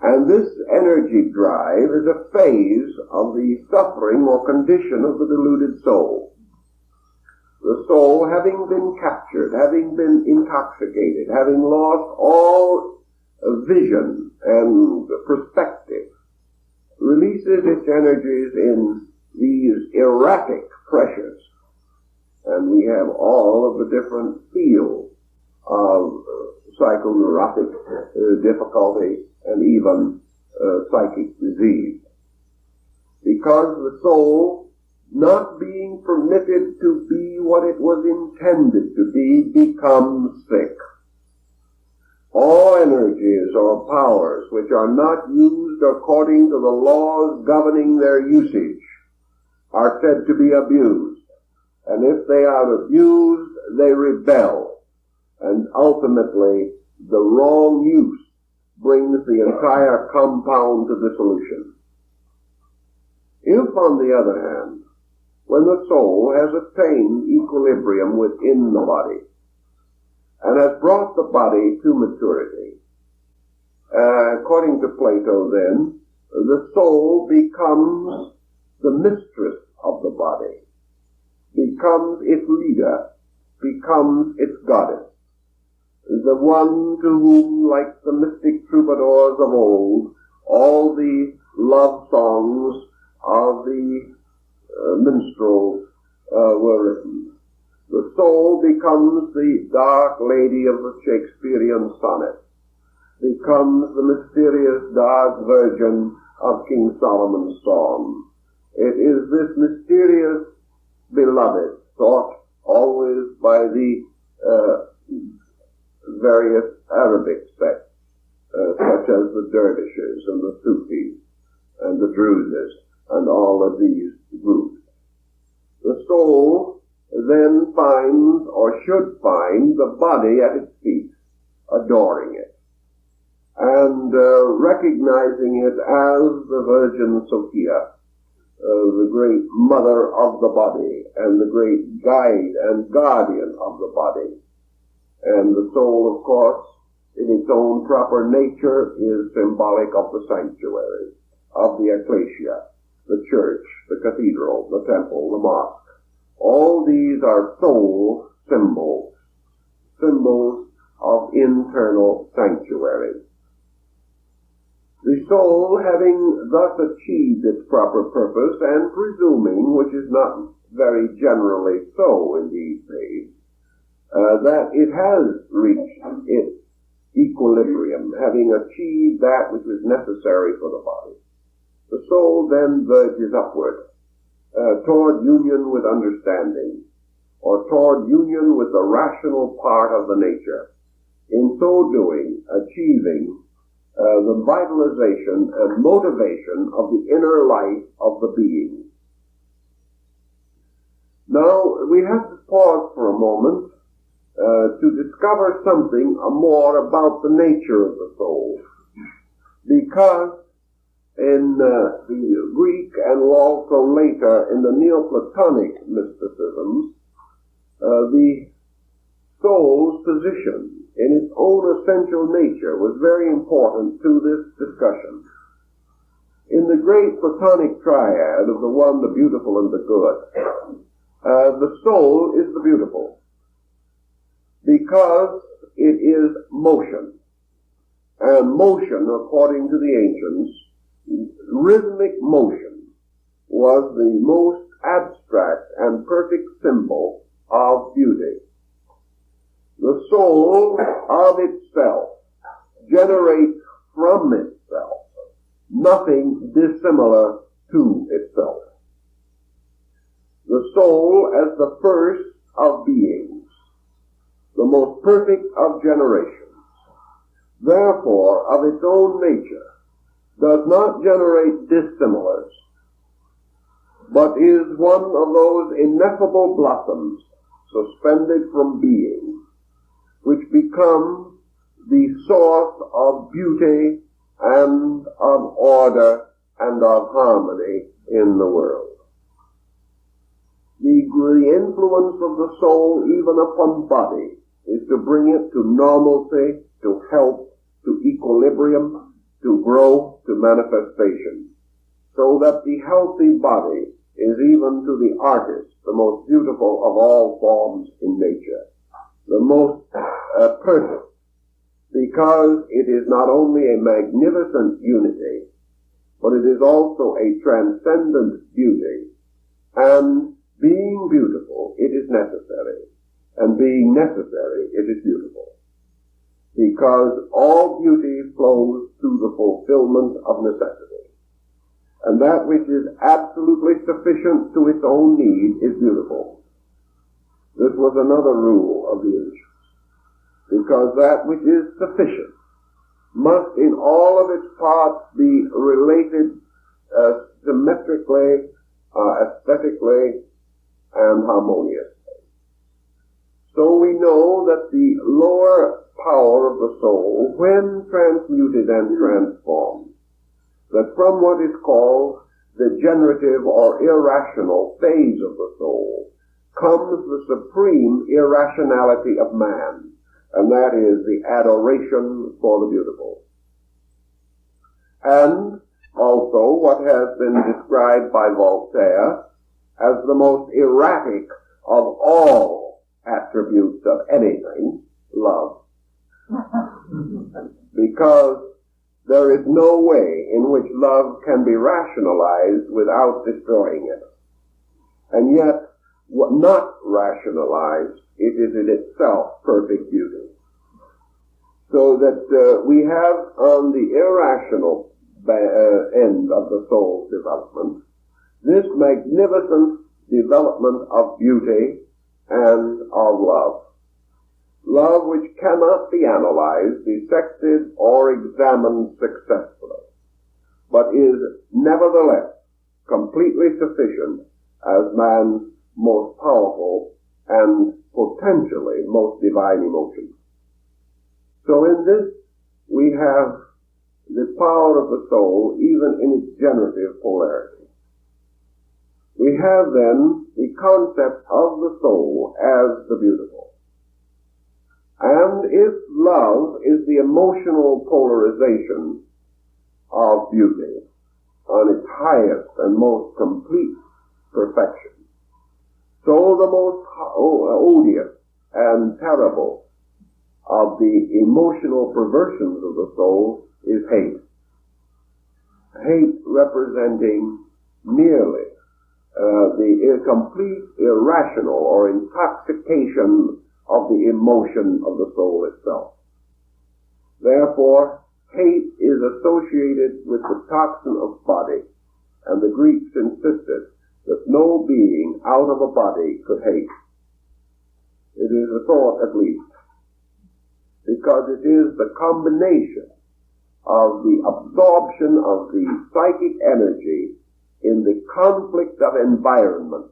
And this energy drive is a phase of the suffering or condition of the deluded soul. The soul, having been captured, having been intoxicated, having lost all vision and perspective, releases its energies in these erratic pressures. And we have all of the different fields of psychoneurotic difficulty and even psychic disease. Because the soul, not being permitted to be what it was intended to be, becomes sick. All energies or powers which are not used according to the laws governing their usage are said to be abused. And if they are abused, they rebel. And ultimately, the wrong use brings the entire compound to dissolution. If, on the other hand, when the soul has attained equilibrium within the body, and has brought the body to maturity, according to Plato then, the soul becomes the mistress of the body, becomes its leader, becomes its goddess, the one to whom, like the mystic troubadours of old, all the love songs of the minstrels were written. The soul becomes the dark lady of the Shakespearean sonnet, becomes the mysterious dark virgin of King Solomon's song. It is this mysterious beloved, sought always by the various Arabic sects, such as the dervishes and the Sufis and the Druses and all of these groups. The soul then finds, or should find, the body at its feet, adoring it, and recognizing it as the Virgin Sophia, the great mother of the body, and the great guide and guardian of the body. And the soul, of course, in its own proper nature, is symbolic of the sanctuary, of the ecclesia, the church, the cathedral, the temple, the mosque. All these are soul symbols, symbols of internal sanctuary. The soul, having thus achieved its proper purpose, and presuming, which is not very generally so in these days, that it has reached its equilibrium, having achieved that which was necessary for the body. The soul then verges upward toward union with understanding, or toward union with the rational part of the nature, in so doing achieving the vitalization and motivation of the inner life of the being. Now, we have to pause for a moment to discover something more about the nature of the soul, because in the Greek and also later in the Neoplatonic mysticisms, the soul's position in its own essential nature was very important to this discussion. In the great Platonic triad of the one, the beautiful, and the good, the soul is the beautiful, because it is motion. And motion, according to the ancients, rhythmic motion was the most abstract and perfect symbol of beauty. The soul of itself generates from itself nothing dissimilar to itself. The soul as the first of beings, the most perfect of generations, therefore of its own nature, does not generate dissimilars, but is one of those ineffable blossoms suspended from being, which become the source of beauty and of order and of harmony in the world. The influence of the soul even upon body is to bring it to normalcy, to health, to equilibrium, to growth, to manifestation, so that the healthy body is even to the artist the most beautiful of all forms in nature, the most perfect, because it is not only a magnificent unity, but it is also a transcendent beauty, and being beautiful, it is necessary, and being necessary, it is beautiful, because all beauty flows through the fulfillment of necessity. And that which is absolutely sufficient to its own need is beautiful. This was another rule of the ancients, because that which is sufficient must in all of its parts be related symmetrically, aesthetically, and harmoniously. So we know that the lower power of the soul, when transmuted and transformed, that from what is called the generative or irrational phase of the soul comes the supreme irrationality of man, and that is the adoration for the beautiful. And also what has been described by Voltaire as the most erratic of all attributes of anything, love. Because there is no way in which love can be rationalized without destroying it. And yet, not rationalized, it is in itself perfect beauty. So that we have on the irrational end of the soul's development this magnificent development of beauty and of love. Love which cannot be analyzed, dissected, or examined successfully, but is nevertheless completely sufficient as man's most powerful and potentially most divine emotion. So in this we have the power of the soul even in its generative polarity. We have then the concept of the soul as the beautiful. And if love is the emotional polarization of beauty on its highest and most complete perfection, so the most odious and terrible of the emotional perversions of the soul is hate. Hate representing merely the complete irrational or intoxication of the emotion of the soul itself. Therefore, hate is associated with the toxin of body, and the Greeks insisted that no being out of a body could hate. It is a thought, at least, because it is the combination of the absorption of the psychic energy in the conflict of environment,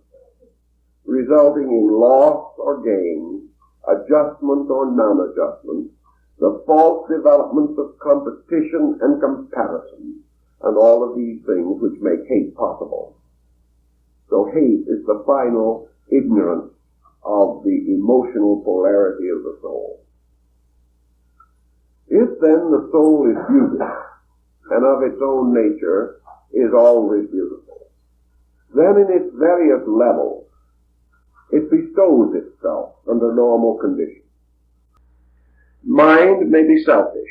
resulting in loss or gain, adjustment or non-adjustment, the false developments of competition and comparison, and all of these things which make hate possible. So hate is the final ignorance of the emotional polarity of the soul. If then the soul is beautiful, and of its own nature is always beautiful, then in its various levels it bestows itself under normal conditions. Mind may be selfish.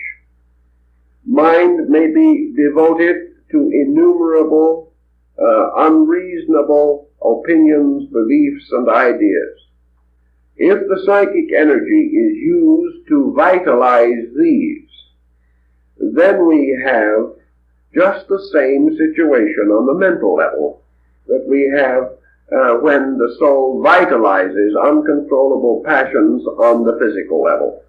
Mind may be devoted to innumerable, unreasonable opinions, beliefs, and ideas. If the psychic energy is used to vitalize these, then we have just the same situation on the mental level that we have when the soul vitalizes uncontrollable passions on the physical level.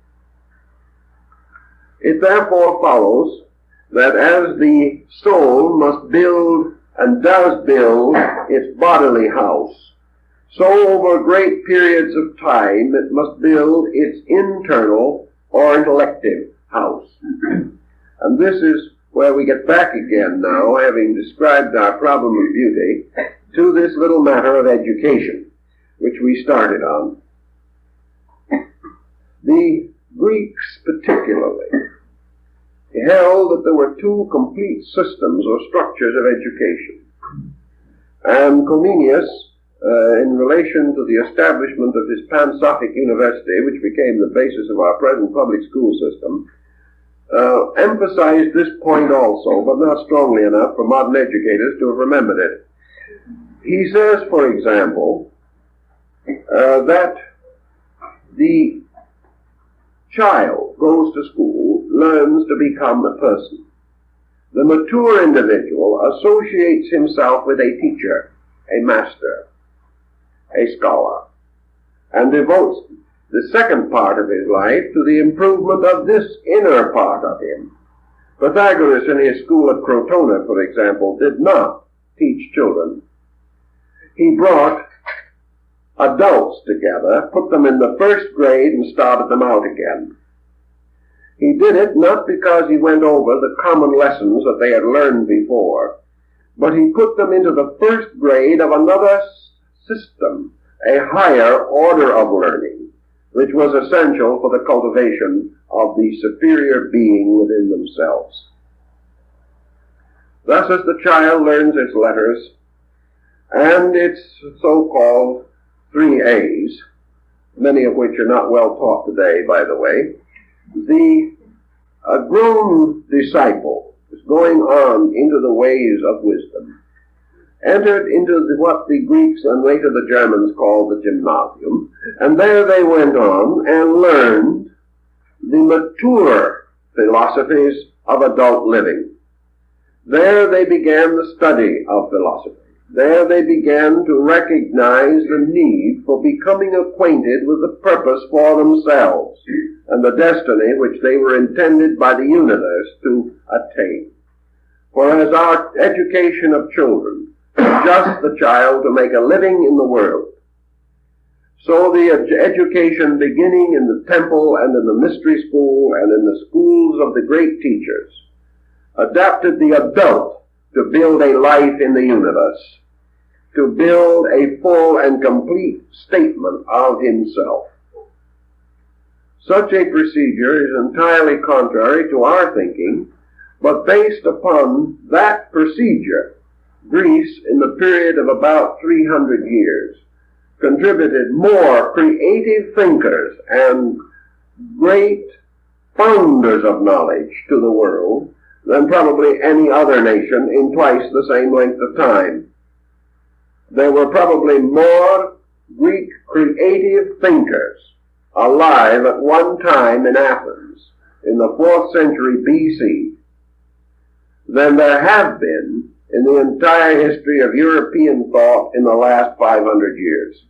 It therefore follows that as the soul must build and does build its bodily house, so over great periods of time it must build its internal or intellective house. And this is where we get back again now, having described our problem of beauty, to this little matter of education, which we started on. The Greeks particularly held that there were two complete systems or structures of education. And Comenius, in relation to the establishment of his Pan-Sophic University, which became the basis of our present public school system, emphasized this point also, but not strongly enough for modern educators to have remembered it. He says, for example, that the child goes to school, learns to become a person. The mature individual associates himself with a teacher, a master, a scholar, and devotes the second part of his life to the improvement of this inner part of him. Pythagoras in his school at Crotona, for example, did not teach children. He brought adults together, put them in the first grade, and started them out again. He did it not because he went over the common lessons that they had learned before, but he put them into the first grade of another system, a higher order of learning, which was essential for the cultivation of the superior being within themselves. Thus, as the child learns its letters and its so-called 3 A's, many of which are not well taught today, by the way, the grown disciple is going on into the ways of wisdom, entered into what the Greeks and later the Germans called the gymnasium, and there they went on and learned the mature philosophies of adult living. There they began the study of philosophy. There they began to recognize the need for becoming acquainted with the purpose for themselves and the destiny which they were intended by the universe to attain. For as our education of children adjusts the child to make a living in the world, so the education beginning in the temple and in the mystery school and in the schools of the great teachers adapted the adult to build a life in the universe, to build a full and complete statement of himself. Such a procedure is entirely contrary to our thinking, but based upon that procedure, Greece, in the period of about 300 years, contributed more creative thinkers and great founders of knowledge to the world than probably any other nation in twice the same length of time. There were probably more Greek creative thinkers alive at one time in Athens in the 4th century BC than there have been in the entire history of European thought in the last 500 years.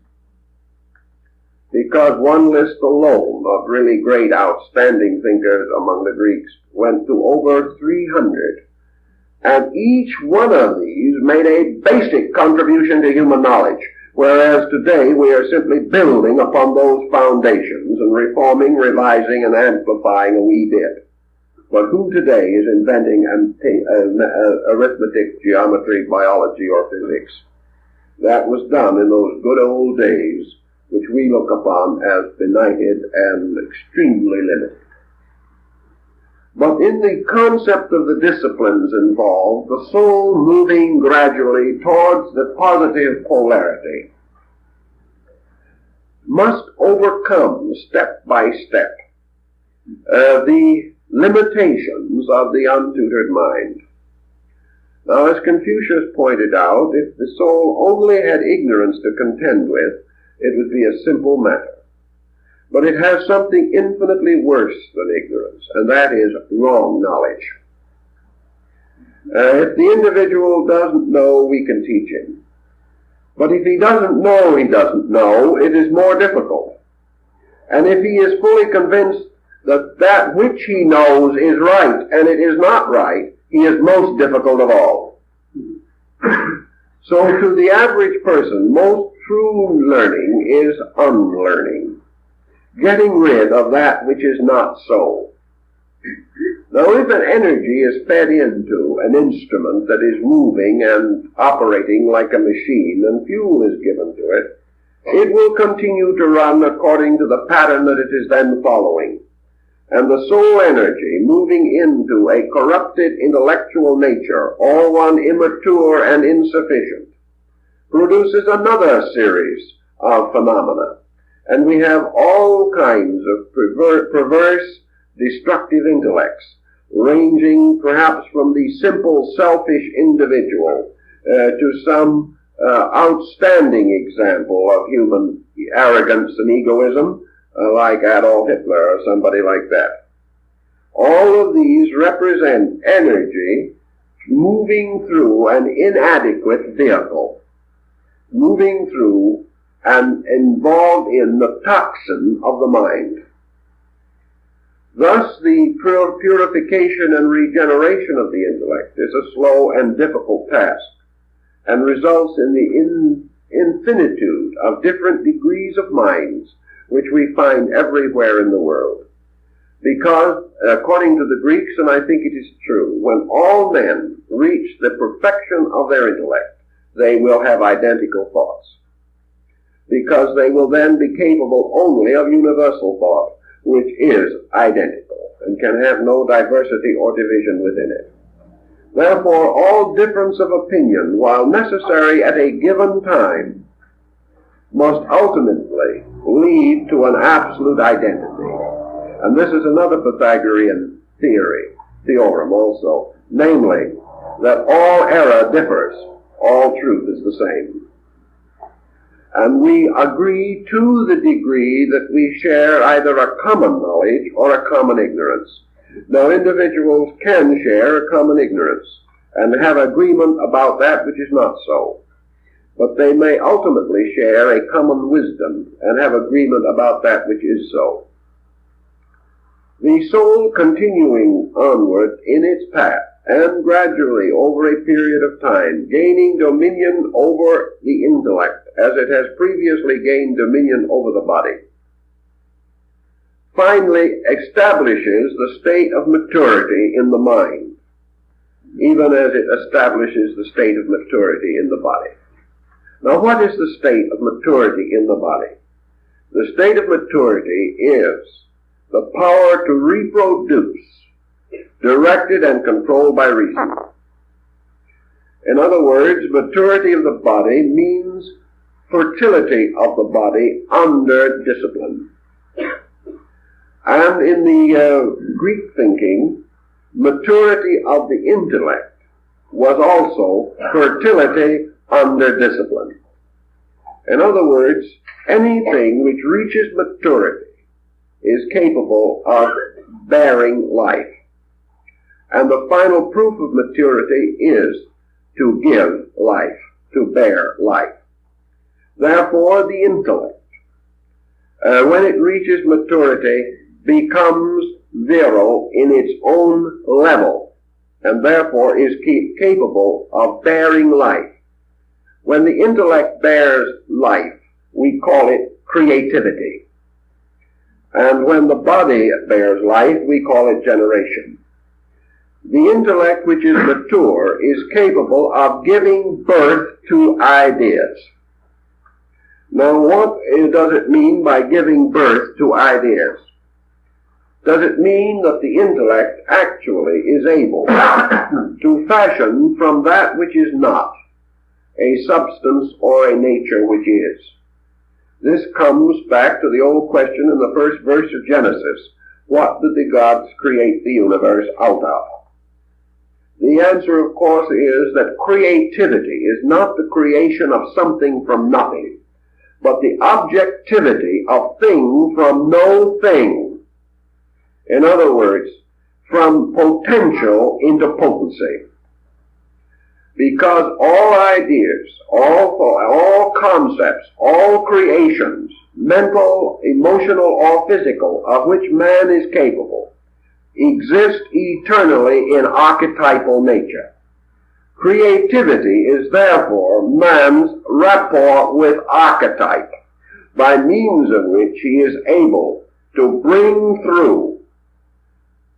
Because one list alone of really great outstanding thinkers among the Greeks went to over 300. And each one of these made a basic contribution to human knowledge, whereas today we are simply building upon those foundations and reforming, revising, and amplifying a wee bit. But who today is inventing arithmetic, geometry, biology, or physics? That was done in those good old days, which we look upon as benighted and extremely limited. But in the concept of the disciplines involved, the soul moving gradually towards the positive polarity must overcome step by step the limitations of the untutored mind. Now, as Confucius pointed out, if the soul only had ignorance to contend with, it would be a simple matter. But it has something infinitely worse than ignorance, and that is wrong knowledge. If the individual doesn't know, we can teach him. But if he doesn't know, it is more difficult. And if he is fully convinced that that which he knows is right and it is not right, he is most difficult of all. So to the average person, most true learning is unlearning, getting rid of that which is not so. Now, if an energy is fed into an instrument that is moving and operating like a machine and fuel is given to it, it will continue to run according to the pattern that it is then following. And the soul energy moving into a corrupted intellectual nature, all one immature and insufficient, produces another series of phenomena. And we have all kinds of perverse, destructive intellects, ranging perhaps from the simple selfish individual to some outstanding example of human arrogance and egoism, like Adolf Hitler or somebody like that. All of these represent energy moving through an inadequate vehicle, moving through and involved in the toxin of the mind. Thus, the purification and regeneration of the intellect is a slow and difficult task, and results in the infinitude of different degrees of minds which we find everywhere in the world. Because, according to the Greeks, and I think it is true, when all men reach the perfection of their intellect, they will have identical thoughts. Because they will then be capable only of universal thought, which is identical, and can have no diversity or division within it. Therefore, all difference of opinion, while necessary at a given time, must ultimately lead to an absolute identity. And this is another Pythagorean theorem also, namely, that all error differs, all truth is the same. And we agree to the degree that we share either a common knowledge or a common ignorance. Now, individuals can share a common ignorance and have agreement about that which is not so. But they may ultimately share a common wisdom and have agreement about that which is so. The soul continuing onward in its path, and gradually over a period of time gaining dominion over the intellect as it has previously gained dominion over the body, finally establishes the state of maturity in the mind, even as it establishes the state of maturity in the body. Now, what is the state of maturity in the body? The state of maturity is the power to reproduce, directed and controlled by reason. In other words, maturity of the body means fertility of the body under discipline. And in the Greek thinking, maturity of the intellect was also fertility under discipline. In other words, anything which reaches maturity is capable of bearing life. And the final proof of maturity is to give life, to bear life. Therefore, the intellect, when it reaches maturity, becomes virile in its own level, and therefore is capable of bearing life. When the intellect bears life, we call it creativity. And when the body bears life, we call it generation. The intellect which is mature is capable of giving birth to ideas. Now, what does it mean by giving birth to ideas? Does it mean that the intellect actually is able to fashion from that which is not a substance or a nature which is? This comes back to the old question in the first verse of Genesis. What did the gods create the universe out of? The answer, of course, is that creativity is not the creation of something from nothing, but the objectivity of thing from no thing. In other words, from potential into potency. Because all ideas, all concepts, all creations, mental, emotional, or physical, of which man is capable, exist eternally in archetypal nature. Creativity is therefore man's rapport with archetype, by means of which he is able to bring through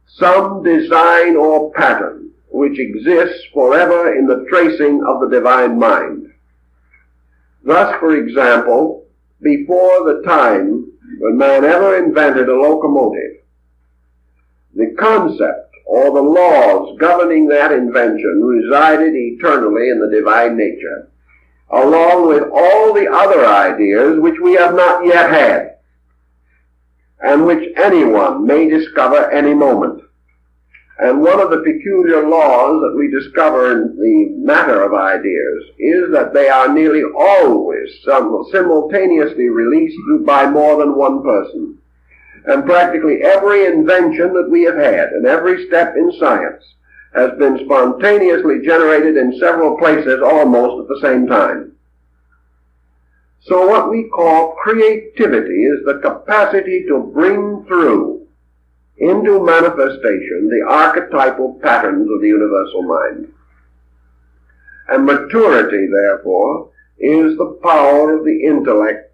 some design or pattern which exists forever in the tracing of the divine mind. Thus, for example, before the time when man ever invented a locomotive, the concept or the laws governing that invention resided eternally in the divine nature, along with all the other ideas which we have not yet had, and which anyone may discover any moment. And one of the peculiar laws that we discover in the matter of ideas is that they are nearly always simultaneously released by more than one person. And practically every invention that we have had and every step in science has been spontaneously generated in several places almost at the same time. So what we call creativity is the capacity to bring through into manifestation the archetypal patterns of the universal mind. And maturity, therefore, is the power of the intellect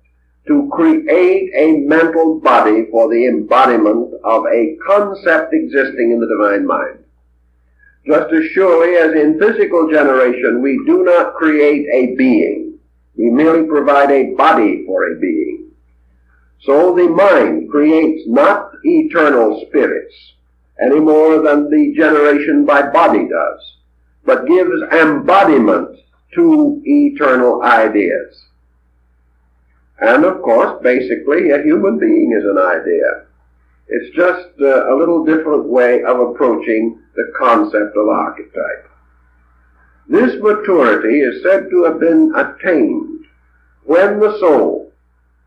to create a mental body for the embodiment of a concept existing in the divine mind. Just as surely as in physical generation we do not create a being, we merely provide a body for a being. So the mind creates not eternal spirits any more than the generation by body does, but gives embodiment to eternal ideas. And of course, basically, a human being is an idea. It's just a little different way of approaching the concept of archetype. This maturity is said to have been attained when the soul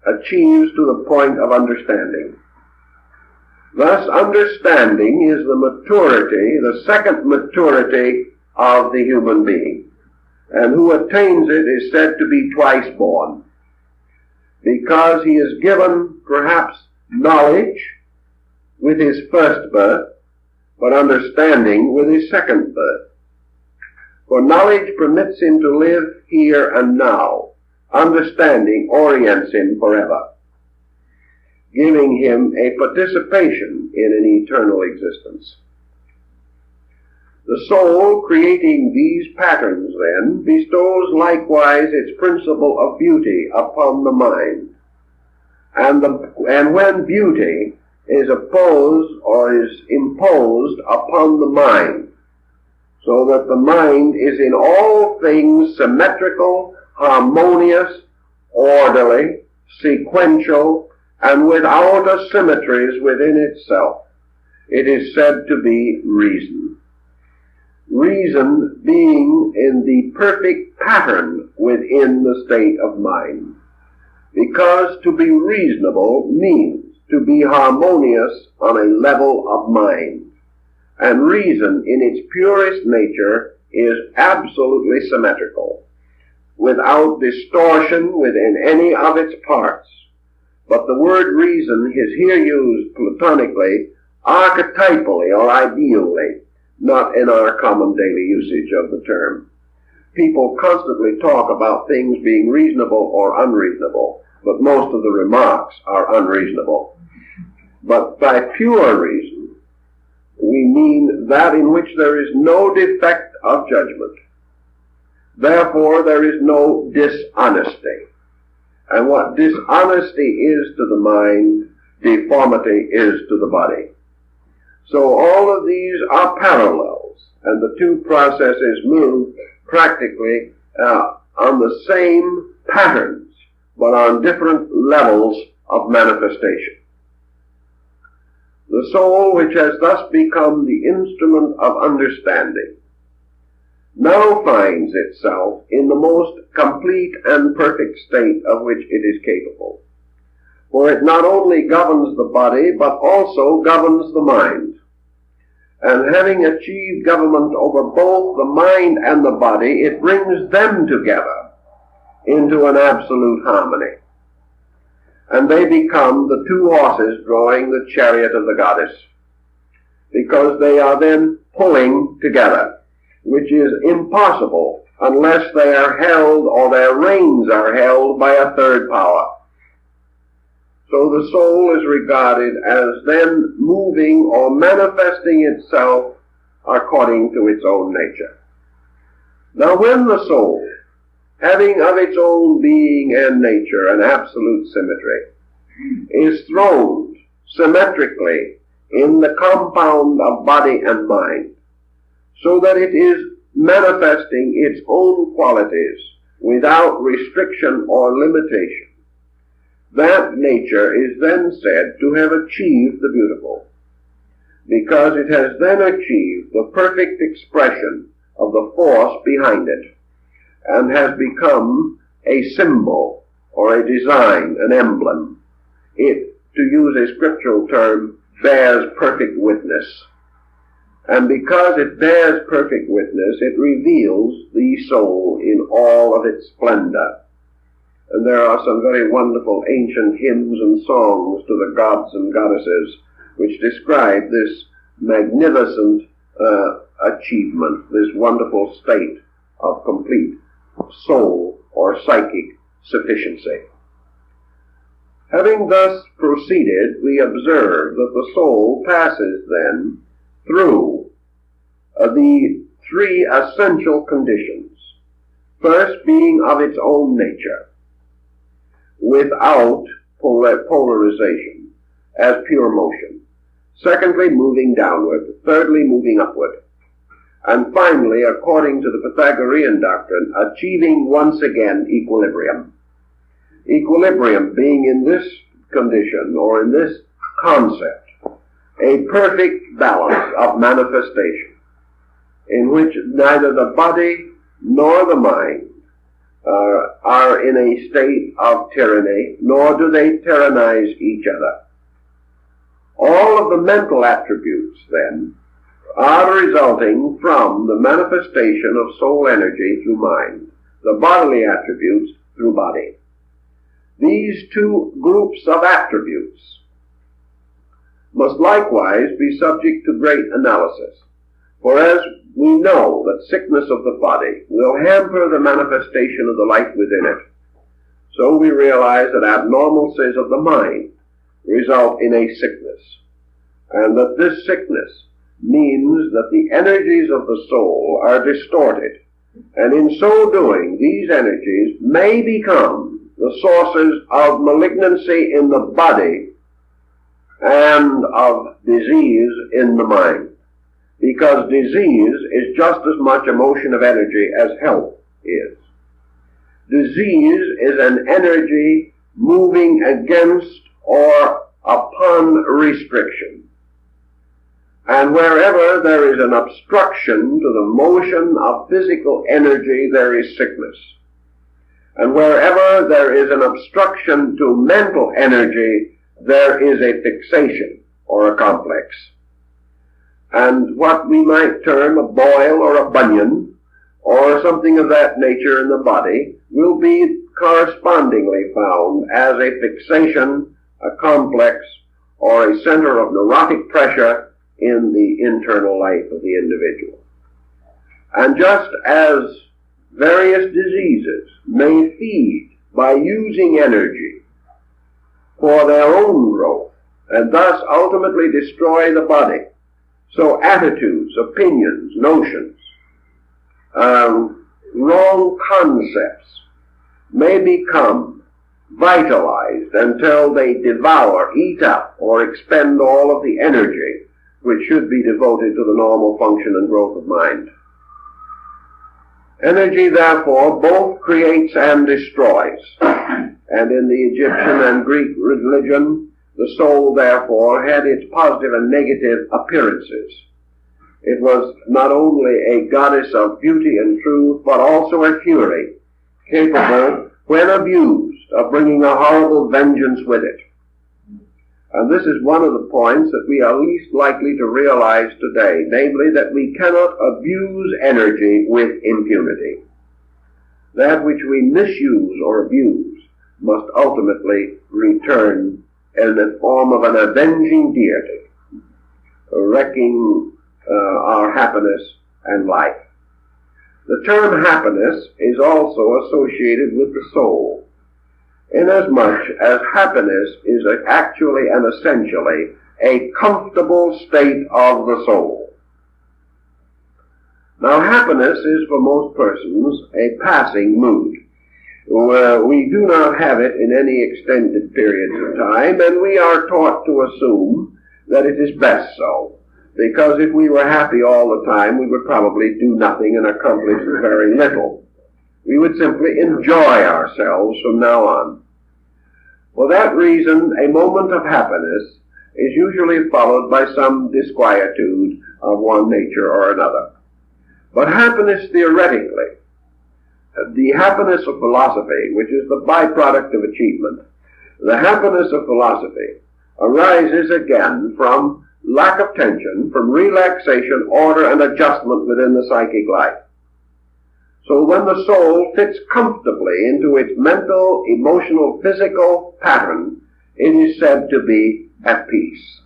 achieves to the point of understanding. Thus, understanding is the maturity, the second maturity of the human being. And who attains it is said to be twice born, because he is given perhaps knowledge with his first birth, but understanding with his second birth. For knowledge permits him to live here and now. Understanding orients him forever, giving him a participation in an eternal existence. The soul, creating these patterns, then, bestows likewise its principle of beauty upon the mind. And when beauty is opposed or is imposed upon the mind, so that the mind is in all things symmetrical, harmonious, orderly, sequential, and without asymmetries within itself, it is said to be reason. Reason being in the perfect pattern within the state of mind. Because to be reasonable means to be harmonious on a level of mind, and reason in its purest nature is absolutely symmetrical, without distortion within any of its parts. But the word reason is here used platonically, archetypally or ideally, not in our common daily usage of the term. People constantly talk about things being reasonable or unreasonable, but most of the remarks are unreasonable. But by pure reason, we mean that in which there is no defect of judgment. Therefore, there is no dishonesty. And what dishonesty is to the mind, deformity is to the body. So all of these are parallels, and the two processes move practically on the same patterns, but on different levels of manifestation. The soul, which has thus become the instrument of understanding, now finds itself in the most complete and perfect state of which it is capable. For it not only governs the body, but also governs the mind. And having achieved government over both the mind and the body, it brings them together into an absolute harmony. And they become the two horses drawing the chariot of the goddess, because they are then pulling together, which is impossible unless they are held, or their reins are held, by a third power. So the soul is regarded as then moving or manifesting itself according to its own nature. Now when the soul, having of its own being and nature an absolute symmetry, is throned symmetrically in the compound of body and mind, so that it is manifesting its own qualities without restriction or limitation, that nature is then said to have achieved the beautiful, because it has then achieved the perfect expression of the force behind it, and has become a symbol or a design, an emblem. It, to use a scriptural term, bears perfect witness. And because it bears perfect witness, it reveals the soul in all of its splendor. And there are some very wonderful ancient hymns and songs to the gods and goddesses which describe this magnificent achievement, this wonderful state of complete soul or psychic sufficiency. Having thus proceeded, we observe that the soul passes then through the three essential conditions. First, being of its own nature, without polarization, as pure motion. Secondly, moving downward. Thirdly, moving upward. And finally, according to the Pythagorean doctrine, achieving once again equilibrium. Equilibrium being in this condition, or in this concept, a perfect balance of manifestation, in which neither the body nor the mind are in a state of tyranny, nor do they tyrannize each other. All of the mental attributes, then, are resulting from the manifestation of soul energy through mind, the bodily attributes through body. These two groups of attributes must likewise be subject to great analysis, for as we know that sickness of the body will hamper the manifestation of the life within it, so we realize that abnormalities of the mind result in a sickness, and that this sickness means that the energies of the soul are distorted, and in so doing these energies may become the sources of malignancy in the body and of disease in the mind. Because disease is just as much a motion of energy as health is. Disease is an energy moving against or upon restriction. And wherever there is an obstruction to the motion of physical energy, there is sickness. And wherever there is an obstruction to mental energy, there is a fixation or a complex. And what we might term a boil or a bunion or something of that nature in the body will be correspondingly found as a fixation, a complex, or a center of neurotic pressure in the internal life of the individual. And just as various diseases may feed by using energy for their own growth and thus ultimately destroy the body, so attitudes, opinions, notions, wrong concepts may become vitalized until they devour, eat up, or expend all of the energy which should be devoted to the normal function and growth of mind. Energy, therefore, both creates and destroys. And in the Egyptian and Greek religion, the soul, therefore, had its positive and negative appearances. It was not only a goddess of beauty and truth, but also a fury, capable, when abused, of bringing a horrible vengeance with it. And this is one of the points that we are least likely to realize today, namely that we cannot abuse energy with impunity. That which we misuse or abuse must ultimately return in the form of an avenging deity, wrecking our happiness and life. The term happiness is also associated with the soul, inasmuch as happiness is actually and essentially a comfortable state of the soul. Now, happiness is for most persons a passing mood. We do not have it in any extended periods of time, and we are taught to assume that it is best so, because if we were happy all the time, we would probably do nothing and accomplish very little. We would simply enjoy ourselves from now on. For that reason, a moment of happiness is usually followed by some disquietude of one nature or another. But happiness theoretically, the happiness of philosophy, which is the byproduct of achievement, the happiness of philosophy arises again from lack of tension, from relaxation, order, and adjustment within the psychic life. So when the soul fits comfortably into its mental, emotional, physical pattern, it is said to be at peace.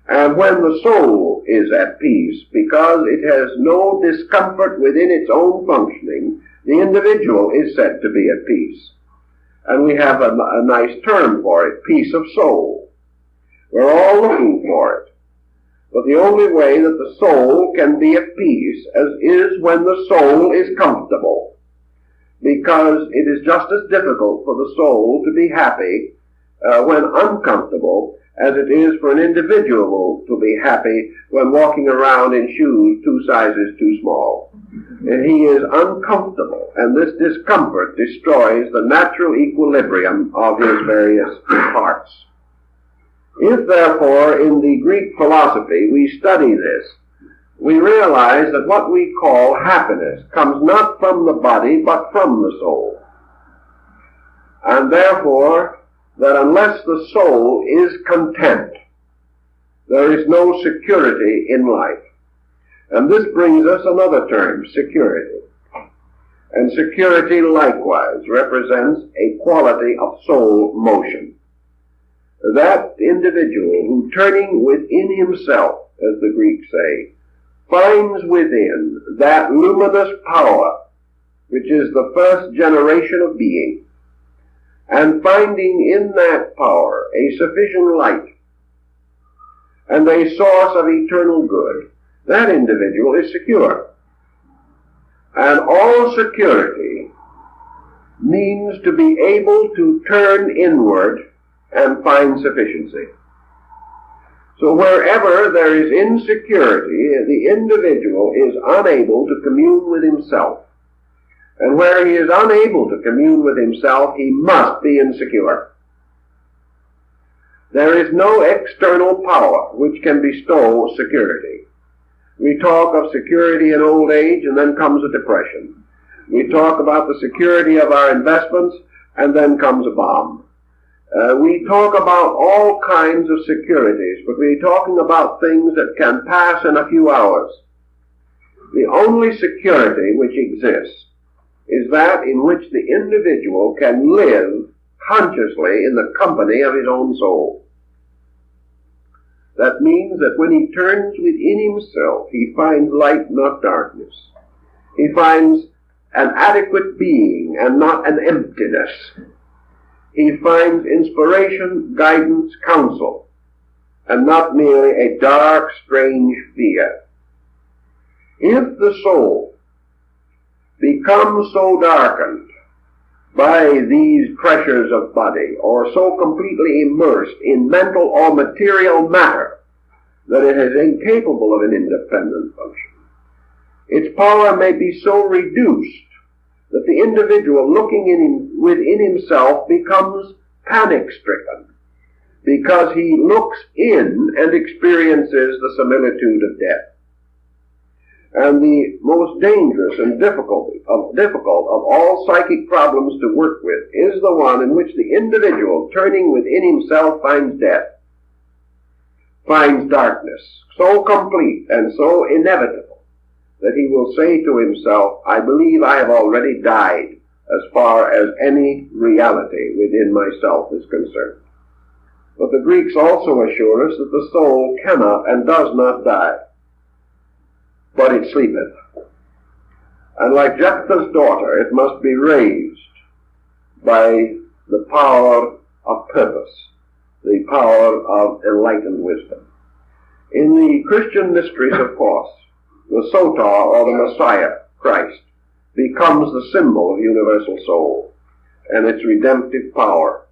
And when the soul is at peace, because it has no discomfort within its own functioning, the individual is said to be at peace. And we have a nice term for it, peace of soul. We're all looking for it. But the only way that the soul can be at peace is when the soul is comfortable. Because it is just as difficult for the soul to be happy when uncomfortable as it is for an individual to be happy when walking around in shoes 2 sizes too small. And he is uncomfortable, and this discomfort destroys the natural equilibrium of his various parts. If, therefore, in the Greek philosophy we study this, we realize that what we call happiness comes not from the body, but from the soul. And therefore, that unless the soul is content, there is no security in life. And this brings us another term, security. And security likewise represents a quality of soul motion. That individual who, turning within himself, as the Greeks say, finds within that luminous power, which is the first generation of being, and finding in that power a sufficient light and a source of eternal good, that individual is secure. And all security means to be able to turn inward and find sufficiency. So wherever there is insecurity, the individual is unable to commune with himself. And where he is unable to commune with himself, he must be insecure. There is no external power which can bestow security. We talk of security in old age, and then comes a depression. We talk about the security of our investments, and then comes a bomb. We talk about all kinds of securities, but we're talking about things that can pass in a few hours. The only security which exists is that in which the individual can live consciously in the company of his own soul. That means that when he turns within himself, he finds light, not darkness. He finds an adequate being and not an emptiness. He finds inspiration, guidance, counsel, and not merely a dark, strange fear. If the soul becomes so darkened by these pressures of body, or so completely immersed in mental or material matter that it is incapable of an independent function, its power may be so reduced that the individual looking within himself becomes panic-stricken, because he looks in and experiences the similitude of death. And the most dangerous and difficult of all psychic problems to work with is the one in which the individual, turning within himself, finds death, finds darkness, so complete and so inevitable that he will say to himself, I believe I have already died as far as any reality within myself is concerned. But the Greeks also assure us that the soul cannot and does not die, but it sleepeth. And like Jephthah's daughter, it must be raised by the power of purpose, the power of enlightened wisdom. In the Christian mysteries, of course, the Soter, or the Messiah, Christ, becomes the symbol of universal soul and its redemptive power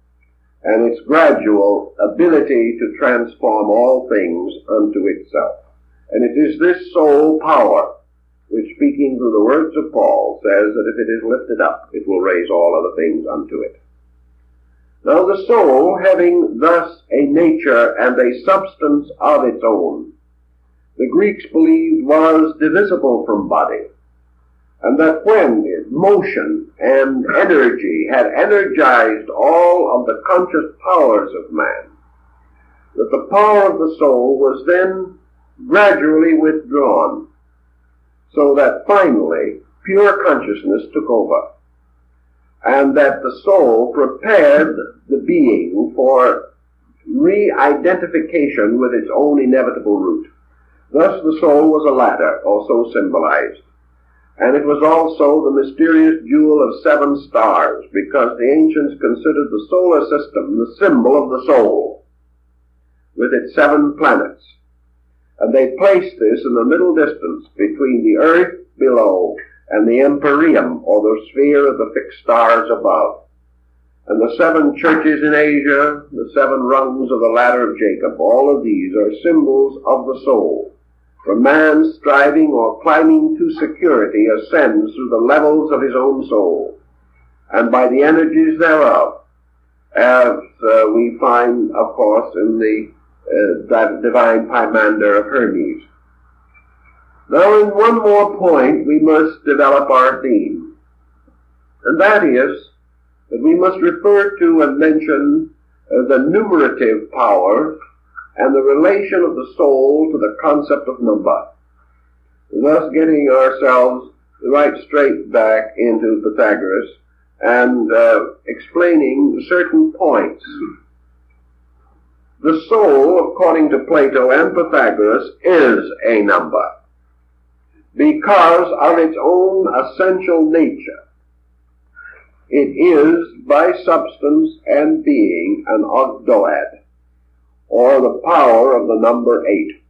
and its gradual ability to transform all things unto itself. And it is this soul power which, speaking through the words of Paul, says that if it is lifted up, it will raise all other things unto it. Now the soul, having thus a nature and a substance of its own, the Greeks believed was divisible from body, and that when motion and energy had energized all of the conscious powers of man, that the power of the soul was then gradually withdrawn, so that finally pure consciousness took over, and that the soul prepared the being for re-identification with its own inevitable root. Thus the soul was a ladder, also symbolized, and it was also the mysterious jewel of 7 stars, because the ancients considered the solar system the symbol of the soul, with its 7 planets. And they placed this in the middle distance between the earth below and the empyrean, or the sphere of the fixed stars above. And the 7 churches in Asia, the 7 rungs of the ladder of Jacob, all of these are symbols of the soul. For man, striving or climbing to security, ascends through the levels of his own soul, and by the energies thereof, as we find, of course, in that divine Pymander of Hermes. Now, in one more point, we must develop our theme, and that is that we must refer to and mention the numerative power and the relation of the soul to the concept of number, thus getting ourselves right straight back into Pythagoras and explaining certain points. The soul, according to Plato and Pythagoras, is a number because of its own essential nature. It is, by substance and being, an octoad, or the power of the number 8.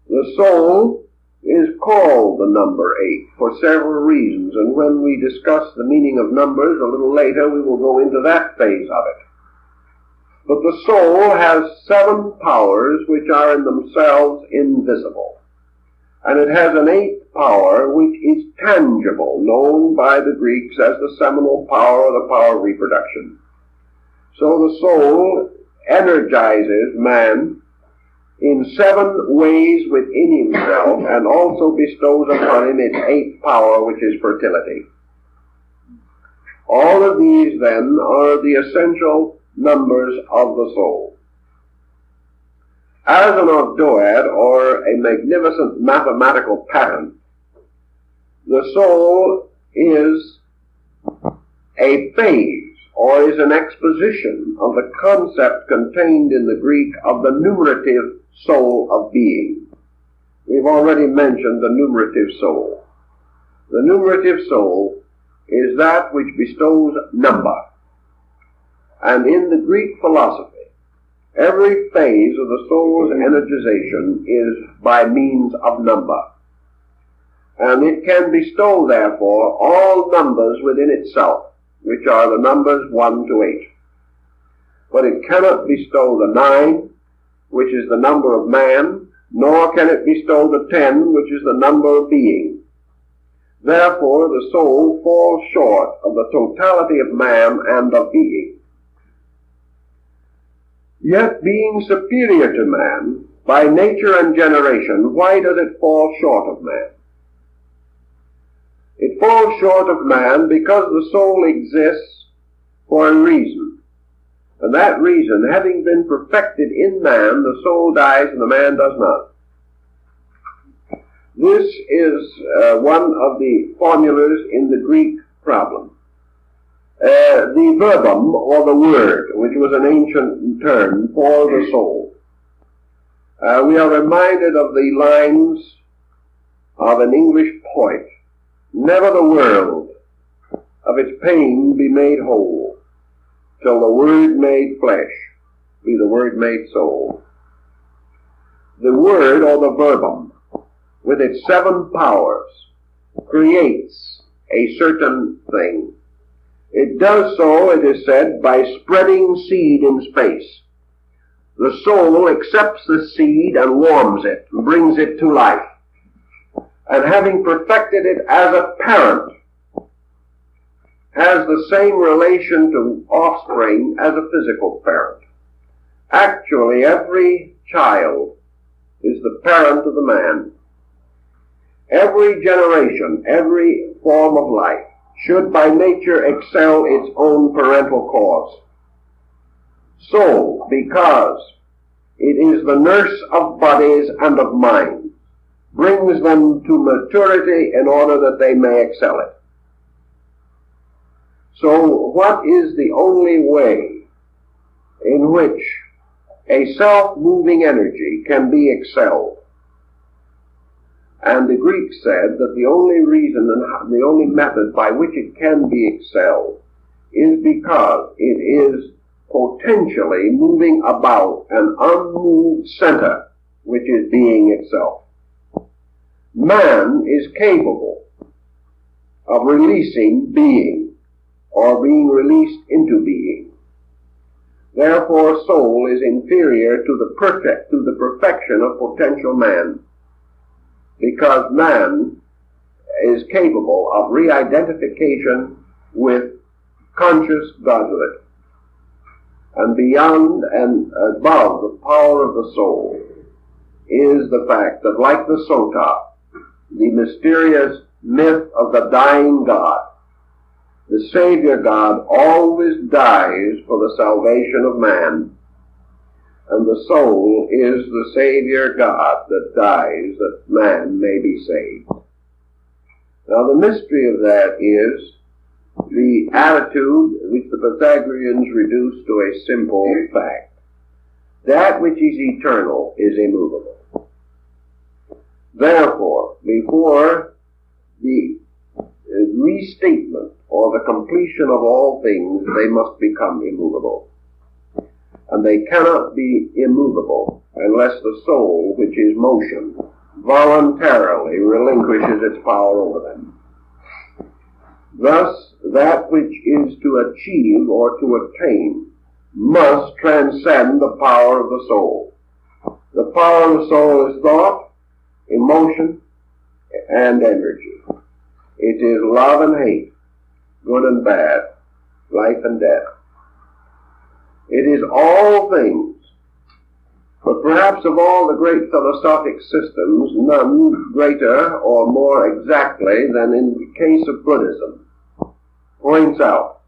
The soul is called the number 8 for several reasons, and when we discuss the meaning of numbers a little later, we will go into that phase of it. But the soul has 7 powers which are in themselves invisible. And it has an 8th power which is tangible, known by the Greeks as the seminal power or the power of reproduction. So the soul energizes man in 7 ways within himself, and also bestows upon him its 8th power, which is fertility. All of these, then, are the essential numbers of the soul. As an octoad, or a magnificent mathematical pattern, the soul is a phase, or is an exposition of the concept contained in the Greek of the numerative soul of being. We've already mentioned the numerative soul. The numerative soul is that which bestows number. And in the Greek philosophy, every phase of the soul's energization is by means of number. And it can bestow, therefore, all numbers within itself, which are the numbers 1 to 8. But it cannot bestow the 9, which is the number of man, nor can it bestow the 10, which is the number of being. Therefore, the soul falls short of the totality of man and of being. Yet, being superior to man, by nature and generation, why does it fall short of man? It falls short of man because the soul exists for a reason. And that reason, having been perfected in man, the soul dies and the man does not. This is one of the formulas in the Greek problem. The verbum, or the word, which was an ancient term for the soul. We are reminded of the lines of an English poet: "Never the world of its pain be made whole, till the word made flesh be the word made soul." The word, or the verbum, with its 7 powers, creates a certain thing. It does so, it is said, by spreading seed in space. The soul accepts the seed and warms it, and brings it to life. And having perfected it as a parent, has the same relation to offspring as a physical parent. Actually, every child is the parent of the man. Every generation, every form of life, should by nature excel its own parental cause. So, because it is the nurse of bodies and of minds, brings them to maturity in order that they may excel it. So, what is the only way in which a self-moving energy can be excelled? And the Greeks said that the only reason and the only method by which it can be excelled is because it is potentially moving about an unmoved center, which is being itself. Man is capable of releasing being, or being released into being. Therefore, soul is inferior to the perfection of potential man, because man is capable of re-identification with conscious Godhood. And beyond and above the power of the soul is the fact that, like the Sota, the mysterious myth of the dying God, the Savior God always dies for the salvation of man. And the soul is the Savior God that dies that man may be saved. Now, the mystery of that is the attitude which the Pythagoreans reduce to a simple fact. That which is eternal is immovable. Therefore, before the restatement or the completion of all things, they must become immovable. And they cannot be immovable unless the soul, which is motion, voluntarily relinquishes its power over them. Thus, that which is to achieve or to attain must transcend the power of the soul. The power of the soul is thought, emotion, and energy. It is love and hate, good and bad, life and death. It is all things. But perhaps of all the great philosophic systems, none greater or more exactly than in the case of Buddhism. points out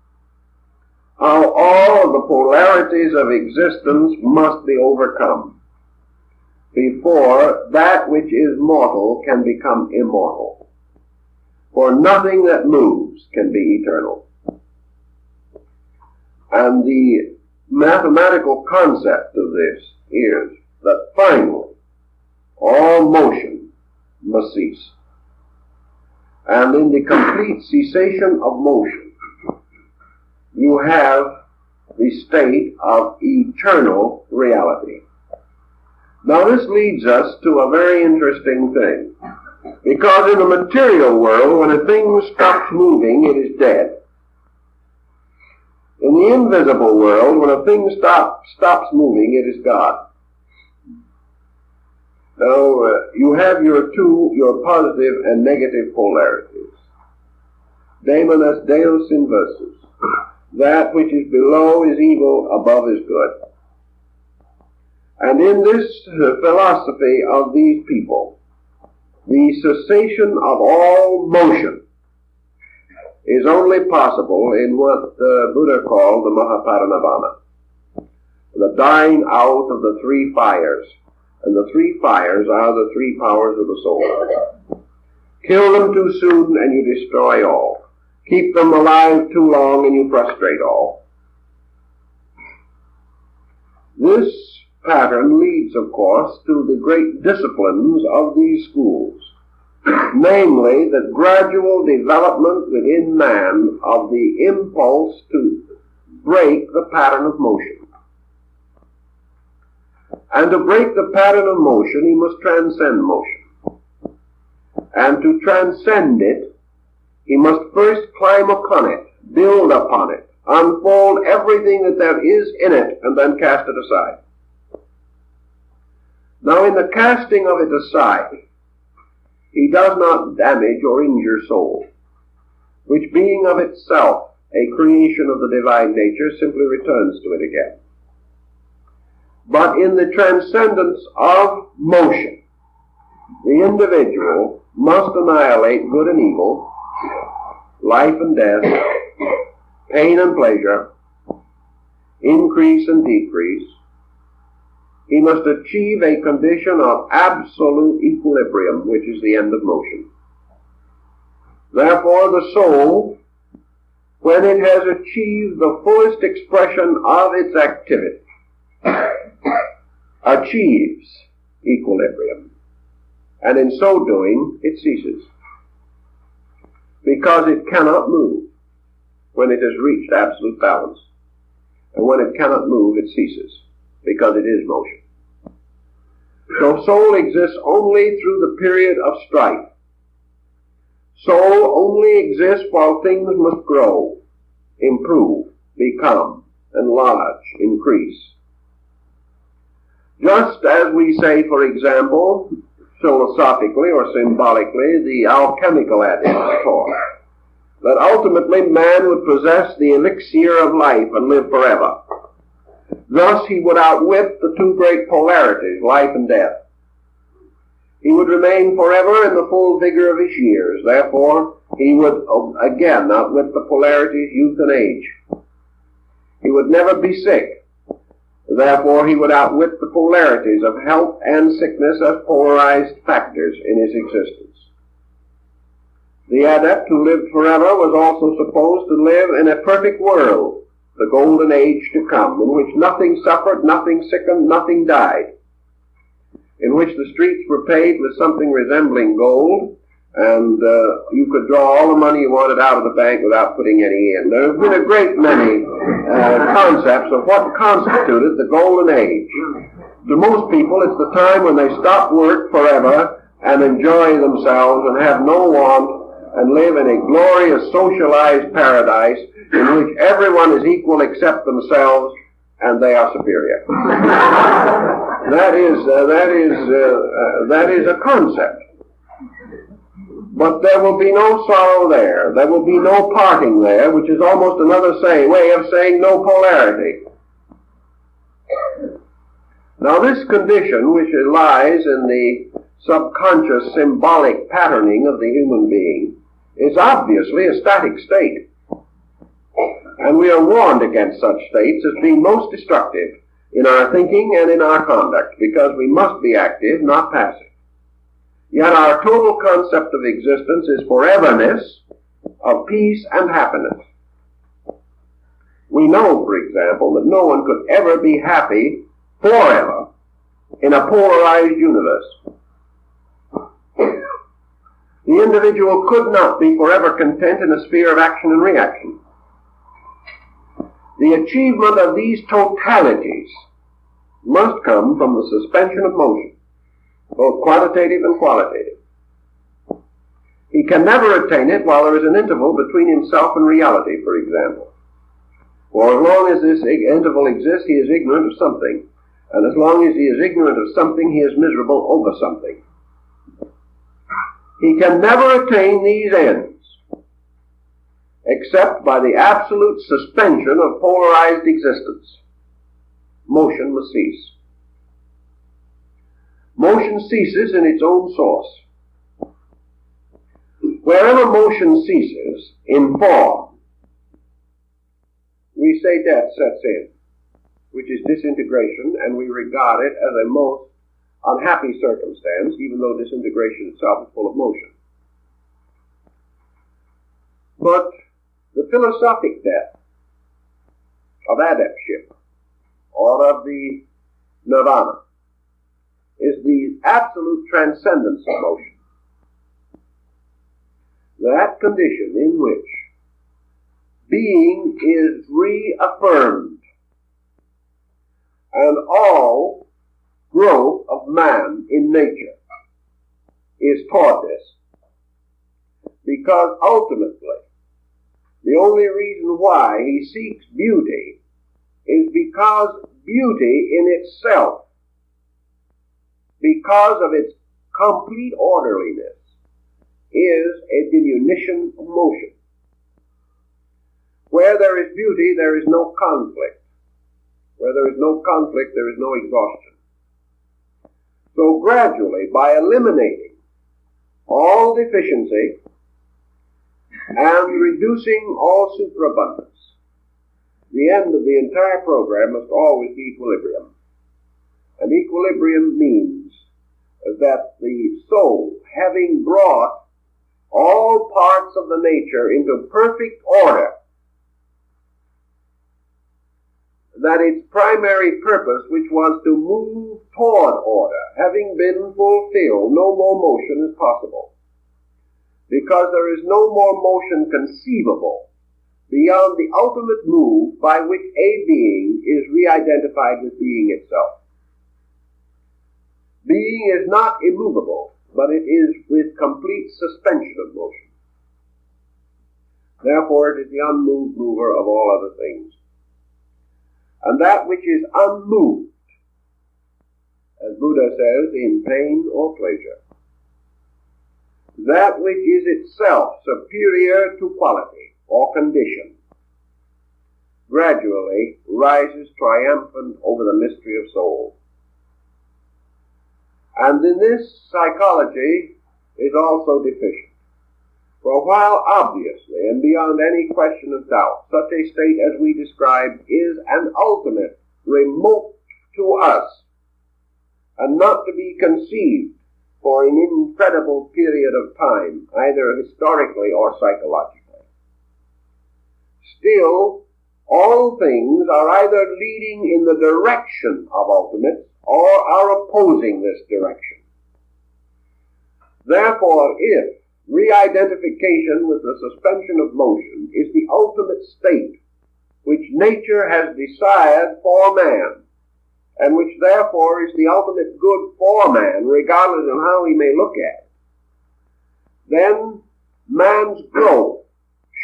how all of the polarities of existence must be overcome before that which is mortal can become immortal. For nothing that moves can be eternal. And the mathematical concept of this is that finally all motion must cease. And in the complete cessation of motion, you have the state of eternal reality. Now this leads us to a very interesting thing. Because in the material world, when a thing stops moving, it is dead. In the invisible world, when a thing stops moving, it is God. Now, you have your positive and negative polarities. Daemonas Deus inversus. That which is below is evil, above is good. And in this philosophy of these people, the cessation of all motion is only possible in what Buddha called the Mahaparinirvana, the dying out of the three fires. And the three fires are the three powers of the soul. Kill them too soon and you destroy all. Keep them alive too long and you frustrate all. This pattern leads, of course, to the great disciplines of these schools, namely the gradual development within man of the impulse to break the pattern of motion. And to break the pattern of motion, he must transcend motion. And to transcend it, he must first climb upon it, build upon it, unfold everything that there is in it, and then cast it aside. Now in the casting of it aside, he does not damage or injure soul, which being of itself a creation of the divine nature simply returns to it again. But in the transcendence of motion, the individual must annihilate good and evil, life and death, pain and pleasure, increase and decrease. He must achieve a condition of absolute equilibrium, which is the end of motion. Therefore, the soul, when it has achieved the fullest expression of its activity, achieves equilibrium, and in so doing it ceases, because it cannot move when it has reached absolute balance, and when it cannot move it ceases, because it is motion. So soul exists only through the period of strife. Soul only exists while things must grow, improve, become, enlarge, increase. Just as we say, for example, philosophically or symbolically, the alchemical adage taught that ultimately man would possess the elixir of life and live forever. Thus he would outwit the two great polarities, life and death. He would remain forever in the full vigor of his years. Therefore, he would again outwit the polarities, youth and age. He would never be sick. Therefore, he would outwit the polarities of health and sickness as polarized factors in his existence. The adept who lived forever was also supposed to live in a perfect world, the golden age to come, in which nothing suffered, nothing sickened, nothing died, in which the streets were paved with something resembling gold, and you could draw all the money you wanted out of the bank without putting any in. There have been a great many concepts of what constituted the golden age. To most people, it's the time when they stop work forever and enjoy themselves and have no want and live in a glorious socialized paradise in which everyone is equal except themselves and they are superior. That is a concept. But there will be no sorrow there. There will be no parting there, which is almost another way of saying no polarity. Now this condition, which lies in the subconscious symbolic patterning of the human being, is obviously a static state. And we are warned against such states as being most destructive in our thinking and in our conduct, because we must be active, not passive. Yet our total concept of existence is foreverness of peace and happiness. We know, for example, that no one could ever be happy forever in a polarized universe. The individual could not be forever content in a sphere of action and reaction. The achievement of these totalities must come from the suspension of motion, both quantitative and qualitative. He can never attain it while there is an interval between himself and reality, for example. For as long as this interval exists, he is ignorant of something. And as long as he is ignorant of something, he is miserable over something. He can never attain these ends except by the absolute suspension of polarized existence. Motion must cease. Motion ceases in its own source. Wherever motion ceases in form, we say death sets in, which is disintegration, and we regard it as a most unhappy circumstance, even though disintegration itself is full of motion. But the philosophic death of adeptship, or of the nirvana, is the absolute transcendence of motion. That condition in which being is reaffirmed, and all growth of man in nature is toward this. Because ultimately, the only reason why he seeks beauty is because beauty in itself, because of its complete orderliness, is a diminution of motion. Where there is beauty, there is no conflict. Where there is no conflict, there is no exhaustion. So gradually, by eliminating all deficiency and reducing all superabundance, the end of the entire program must always be equilibrium. And equilibrium means that the soul, having brought all parts of the nature into perfect order, that its primary purpose, which was to move toward order, having been fulfilled, no more motion is possible. Because there is no more motion conceivable beyond the ultimate move by which a being is re-identified with being itself. Being is not immovable, but it is with complete suspension of motion. Therefore, it is the unmoved mover of all other things. And that which is unmoved, as Buddha says, in pain or pleasure, that which is itself superior to quality or condition, gradually rises triumphant over the mystery of soul. And in this, psychology is also deficient. For while obviously and beyond any question of doubt, such a state as we described is an ultimate, remote to us, and not to be conceived for an incredible period of time, either historically or psychologically. Still, all things are either leading in the direction of ultimates or are opposing this direction. Therefore, if re-identification with the suspension of motion is the ultimate state which nature has desired for man, and which therefore is the ultimate good for man, regardless of how he may look at it, then man's growth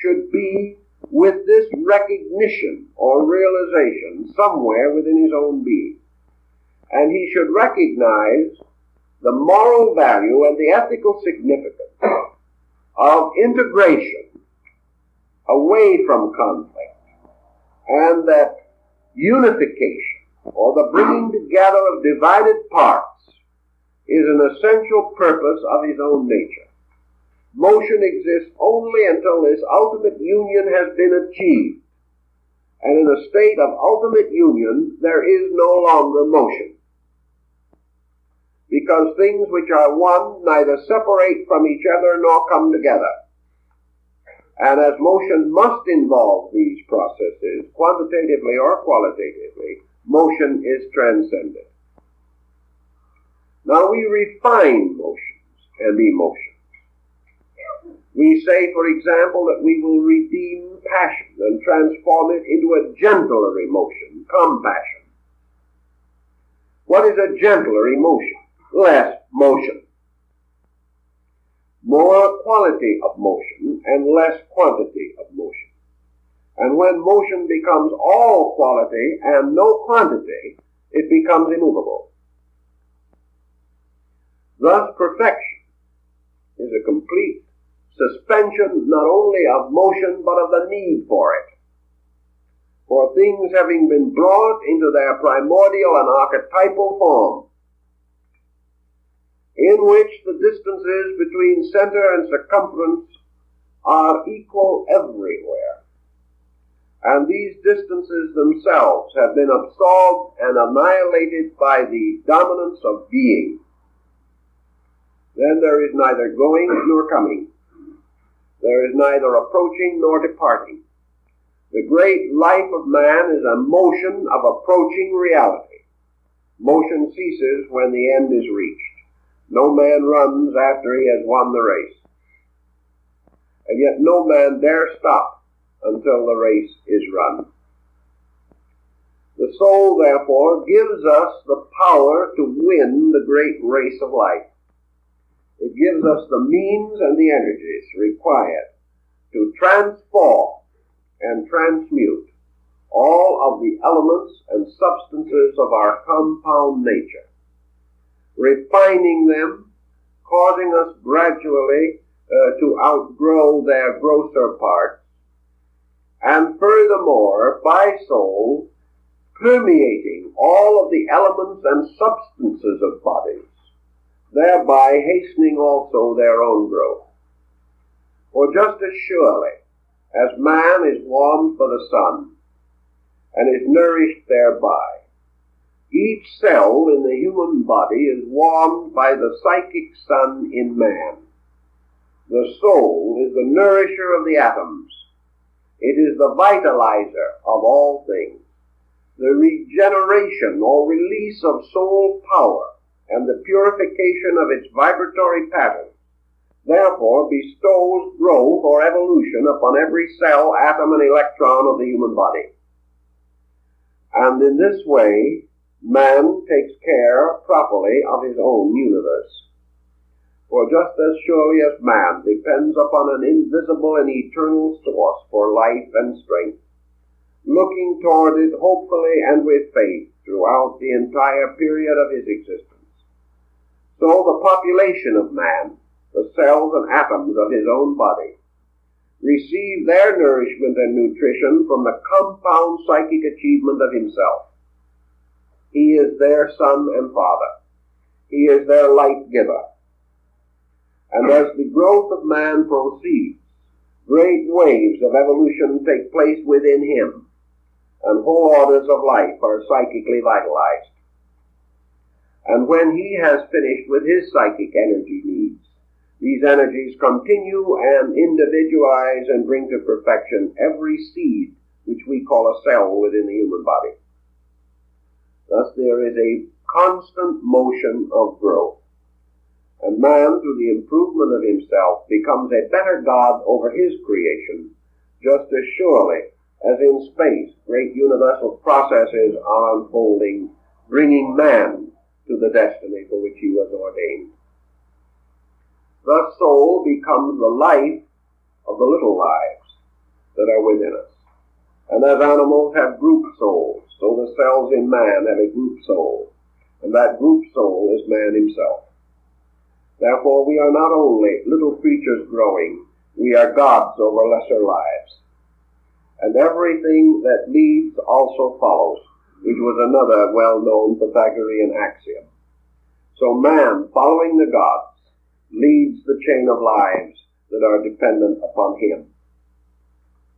should be with this recognition or realization somewhere within his own being. And he should recognize the moral value and the ethical significance of integration away from conflict, and that unification, or the bringing together of divided parts, is an essential purpose of his own nature. Motion exists only until this ultimate union has been achieved, And in a state of ultimate union, there is no longer motion. Because things which are one neither separate from each other nor come together. And as motion must involve these processes, quantitatively or qualitatively, motion is transcended. Now we refine motions and emotions. We say, for example, that we will redeem passion and transform it into a gentler emotion, compassion. What is a gentler emotion? Less motion. More quality of motion and less quantity of motion. And when motion becomes all quality and no quantity, it becomes immovable. Thus, perfection is a complete suspension not only of motion but of the need for it. For things having been brought into their primordial and archetypal form, in which the distances between center and circumference are equal everywhere, and these distances themselves have been absorbed and annihilated by the dominance of being, then there is neither going nor coming. There is neither approaching nor departing. The great life of man is a motion of approaching reality. Motion ceases when the end is reached. No man runs after he has won the race. And yet no man dare stop until the race is run. The soul, therefore, gives us the power to win the great race of life. It gives us the means and the energies required to transform and transmute all of the elements and substances of our compound nature, refining them, causing us gradually to outgrow their grosser parts, and furthermore, by soul, permeating all of the elements and substances of bodies, thereby hastening also their own growth. For just as surely as man is warmed by the sun and is nourished thereby, each cell in the human body is warmed by the psychic sun in man. The soul is the nourisher of the atoms. It is the vitalizer of all things. The regeneration or release of soul power and the purification of its vibratory pattern therefore bestows growth or evolution upon every cell, atom, and electron of the human body. And in this way, man takes care properly of his own universe. For just as surely as man depends upon an invisible and eternal source for life and strength, looking toward it hopefully and with faith throughout the entire period of his existence, so the population of man, the cells and atoms of his own body, receive their nourishment and nutrition from the compound psychic achievement of himself. He is their son and father. He is their light giver. And as the growth of man proceeds, great waves of evolution take place within him, and whole orders of life are psychically vitalized. And when he has finished with his psychic energy needs, these energies continue and individualize and bring to perfection every seed which we call a cell within the human body. Thus there is a constant motion of growth. And man, through the improvement of himself, becomes a better God over his creation, just as surely as in space great universal processes are unfolding, bringing man to the destiny for which he was ordained. Thus soul becomes the life of the little lives that are within us. And as animals have group souls, so the cells in man have a group soul, and that group soul is man himself. Therefore we are not only little creatures growing, we are gods over lesser lives. And everything that leads also follows, which was another well-known Pythagorean axiom. So man, following the gods, leads the chain of lives that are dependent upon him.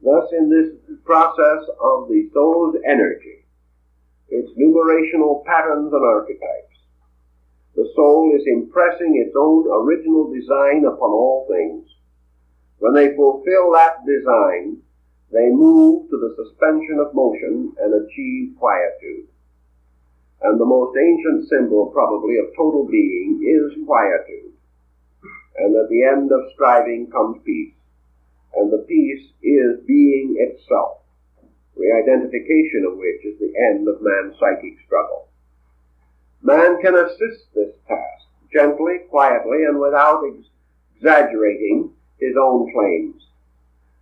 Thus, in this process of the soul's energy, its numerational patterns and archetypes, the soul is impressing its own original design upon all things. When they fulfill that design, they move to the suspension of motion and achieve quietude. And the most ancient symbol, probably, of total being is quietude. And at the end of striving comes peace. And the peace is being itself, the identification of which is the end of man's psychic struggle. Man can assist this task gently, quietly, and without exaggerating his own claims,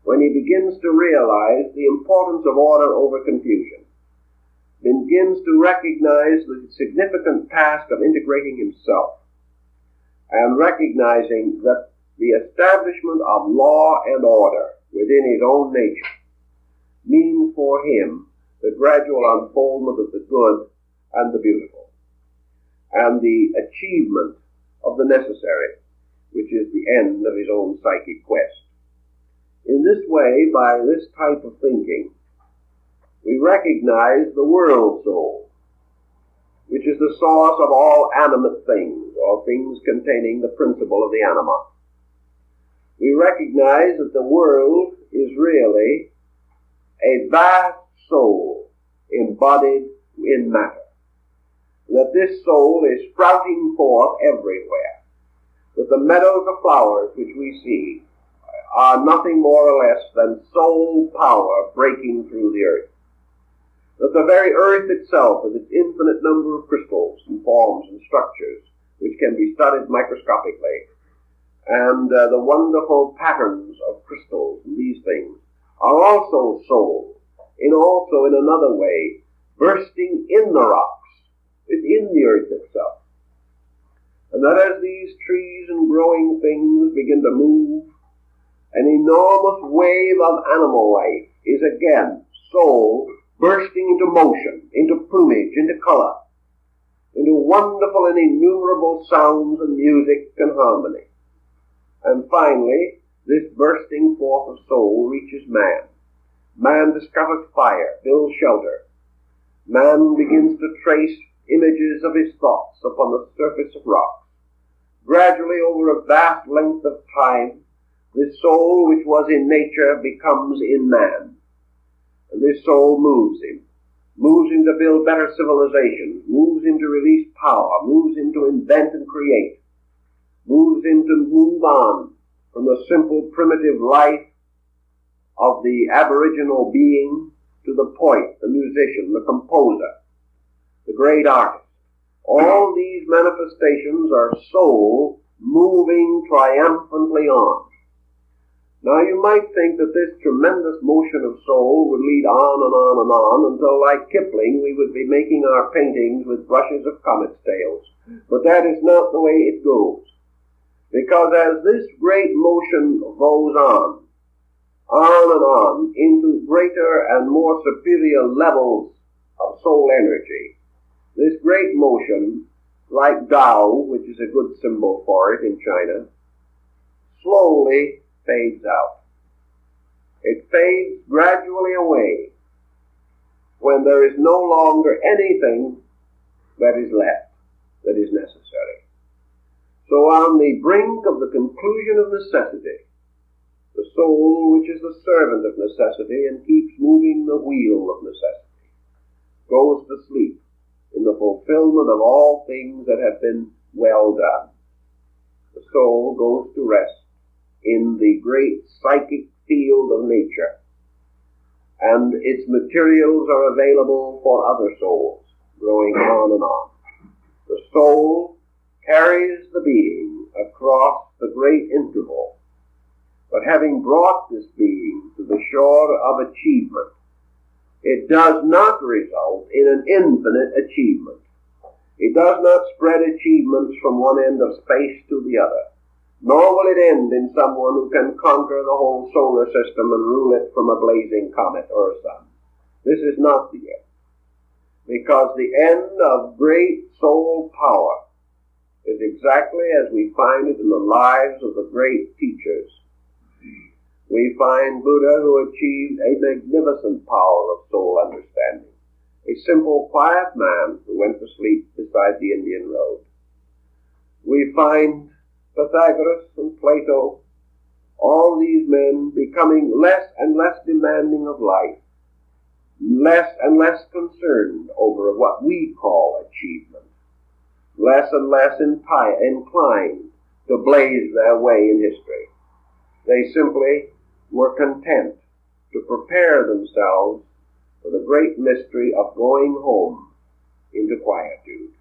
when he begins to realize the importance of order over confusion, begins to recognize the significant task of integrating himself, and recognizing that the establishment of law and order within his own nature means for him the gradual unfoldment of the good and the beautiful, and the achievement of the necessary, which is the end of his own psychic quest. In this way, by this type of thinking, we recognize the world soul, which is the source of all animate things, or things containing the principle of the anima. We recognize that the world is really a vast soul embodied in matter, that this soul is sprouting forth everywhere, that the meadows of flowers which we see are nothing more or less than soul power breaking through the earth, that the very earth itself, with its infinite number of crystals and forms and structures which can be studied microscopically, and the wonderful patterns of crystals and these things, are also soul, also in another way, bursting in the rocks, within the earth itself. And that as these trees and growing things begin to move, an enormous wave of animal life is again soul bursting into motion, into plumage, into color, into wonderful and innumerable sounds and music and harmony. And finally, this bursting forth of soul reaches man. Man discovers fire, builds shelter. Man begins to trace images of his thoughts upon the surface of rocks. Gradually, over a vast length of time, this soul which was in nature becomes in man. And this soul moves him to build better civilizations, moves him to release power, moves him to invent and create, moves him to move on from the simple primitive life of the aboriginal being to the poet, the musician, the composer, the great artist. All these manifestations are soul moving triumphantly on. Now you might think that this tremendous motion of soul would lead on and on and on until, like Kipling, we would be making our paintings with brushes of comets' tails. But that is not the way it goes. Because as this great motion goes on and on, into greater and more superior levels of soul energy, this great motion, like Tao, which is a good symbol for it in China, slowly fades out. It fades gradually away when there is no longer anything that is left that is necessary. So on the brink of the conclusion of necessity, the soul, which is the servant of necessity and keeps moving the wheel of necessity, goes to sleep in the fulfillment of all things that have been well done. The soul goes to rest in the great psychic field of nature, and its materials are available for other souls, growing on and on. The soul carries the being across the great interval, but having brought this being to the shore of achievement, it does not result in an infinite achievement. It does not spread achievements from one end of space to the other, nor will it end in someone who can conquer the whole solar system and rule it from a blazing comet or a sun. This is not the end, because the end of great soul power is exactly as we find it in the lives of the great teachers. We find Buddha who achieved a magnificent power of soul understanding. A simple, quiet man who went to sleep beside the Indian road. We find Pythagoras and Plato, all these men becoming less and less demanding of life, less and less concerned over what we call achievement, less and less inclined to blaze their way in history. They simply were content to prepare themselves for the great mystery of going home into quietude.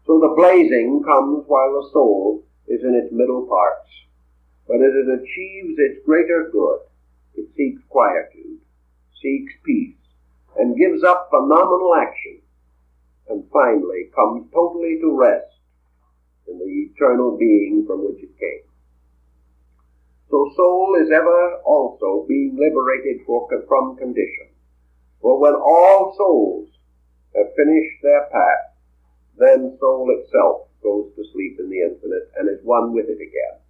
So the blazing comes while the soul is in its middle parts. But as it achieves its greater good, it seeks quietude, seeks peace, and gives up phenomenal action, and finally comes totally to rest in the eternal being from which it came. So soul is ever also being liberated from condition. For when all souls have finished their path, then soul itself goes to sleep in the infinite and is one with it again.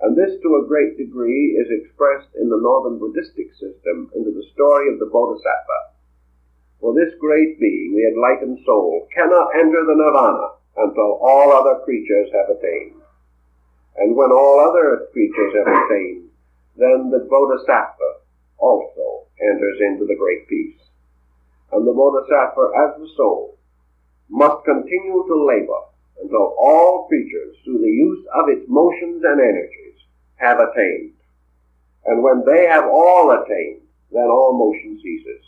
And this to a great degree is expressed in the northern Buddhistic system into the story of the Bodhisattva. For this great being, the enlightened soul, cannot enter the nirvana until all other creatures have attained. And when all other creatures have attained, then the Bodhisattva also enters into the great peace. And the Bodhisattva, as the soul, must continue to labor until all creatures, through the use of its motions and energies, have attained. And when they have all attained, then all motion ceases,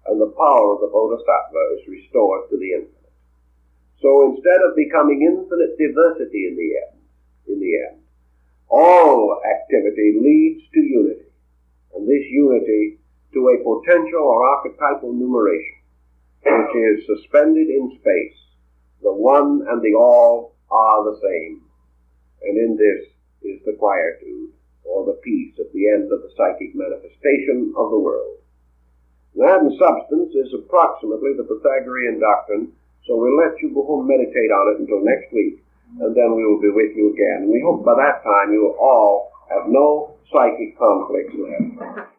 and the power of the Bodhisattva is restored to the infinite. So instead of becoming infinite diversity in the end, all activity leads to unity, and this unity to a potential or archetypal numeration, which is suspended in space. The one and the all are the same, and in this is the quietude, or the peace at the end of the psychic manifestation of the world. That in substance is approximately the Pythagorean doctrine, so we'll let you go home and meditate on it until next week, and then we will be with you again. And we hope by that time you will all have no psychic conflicts left.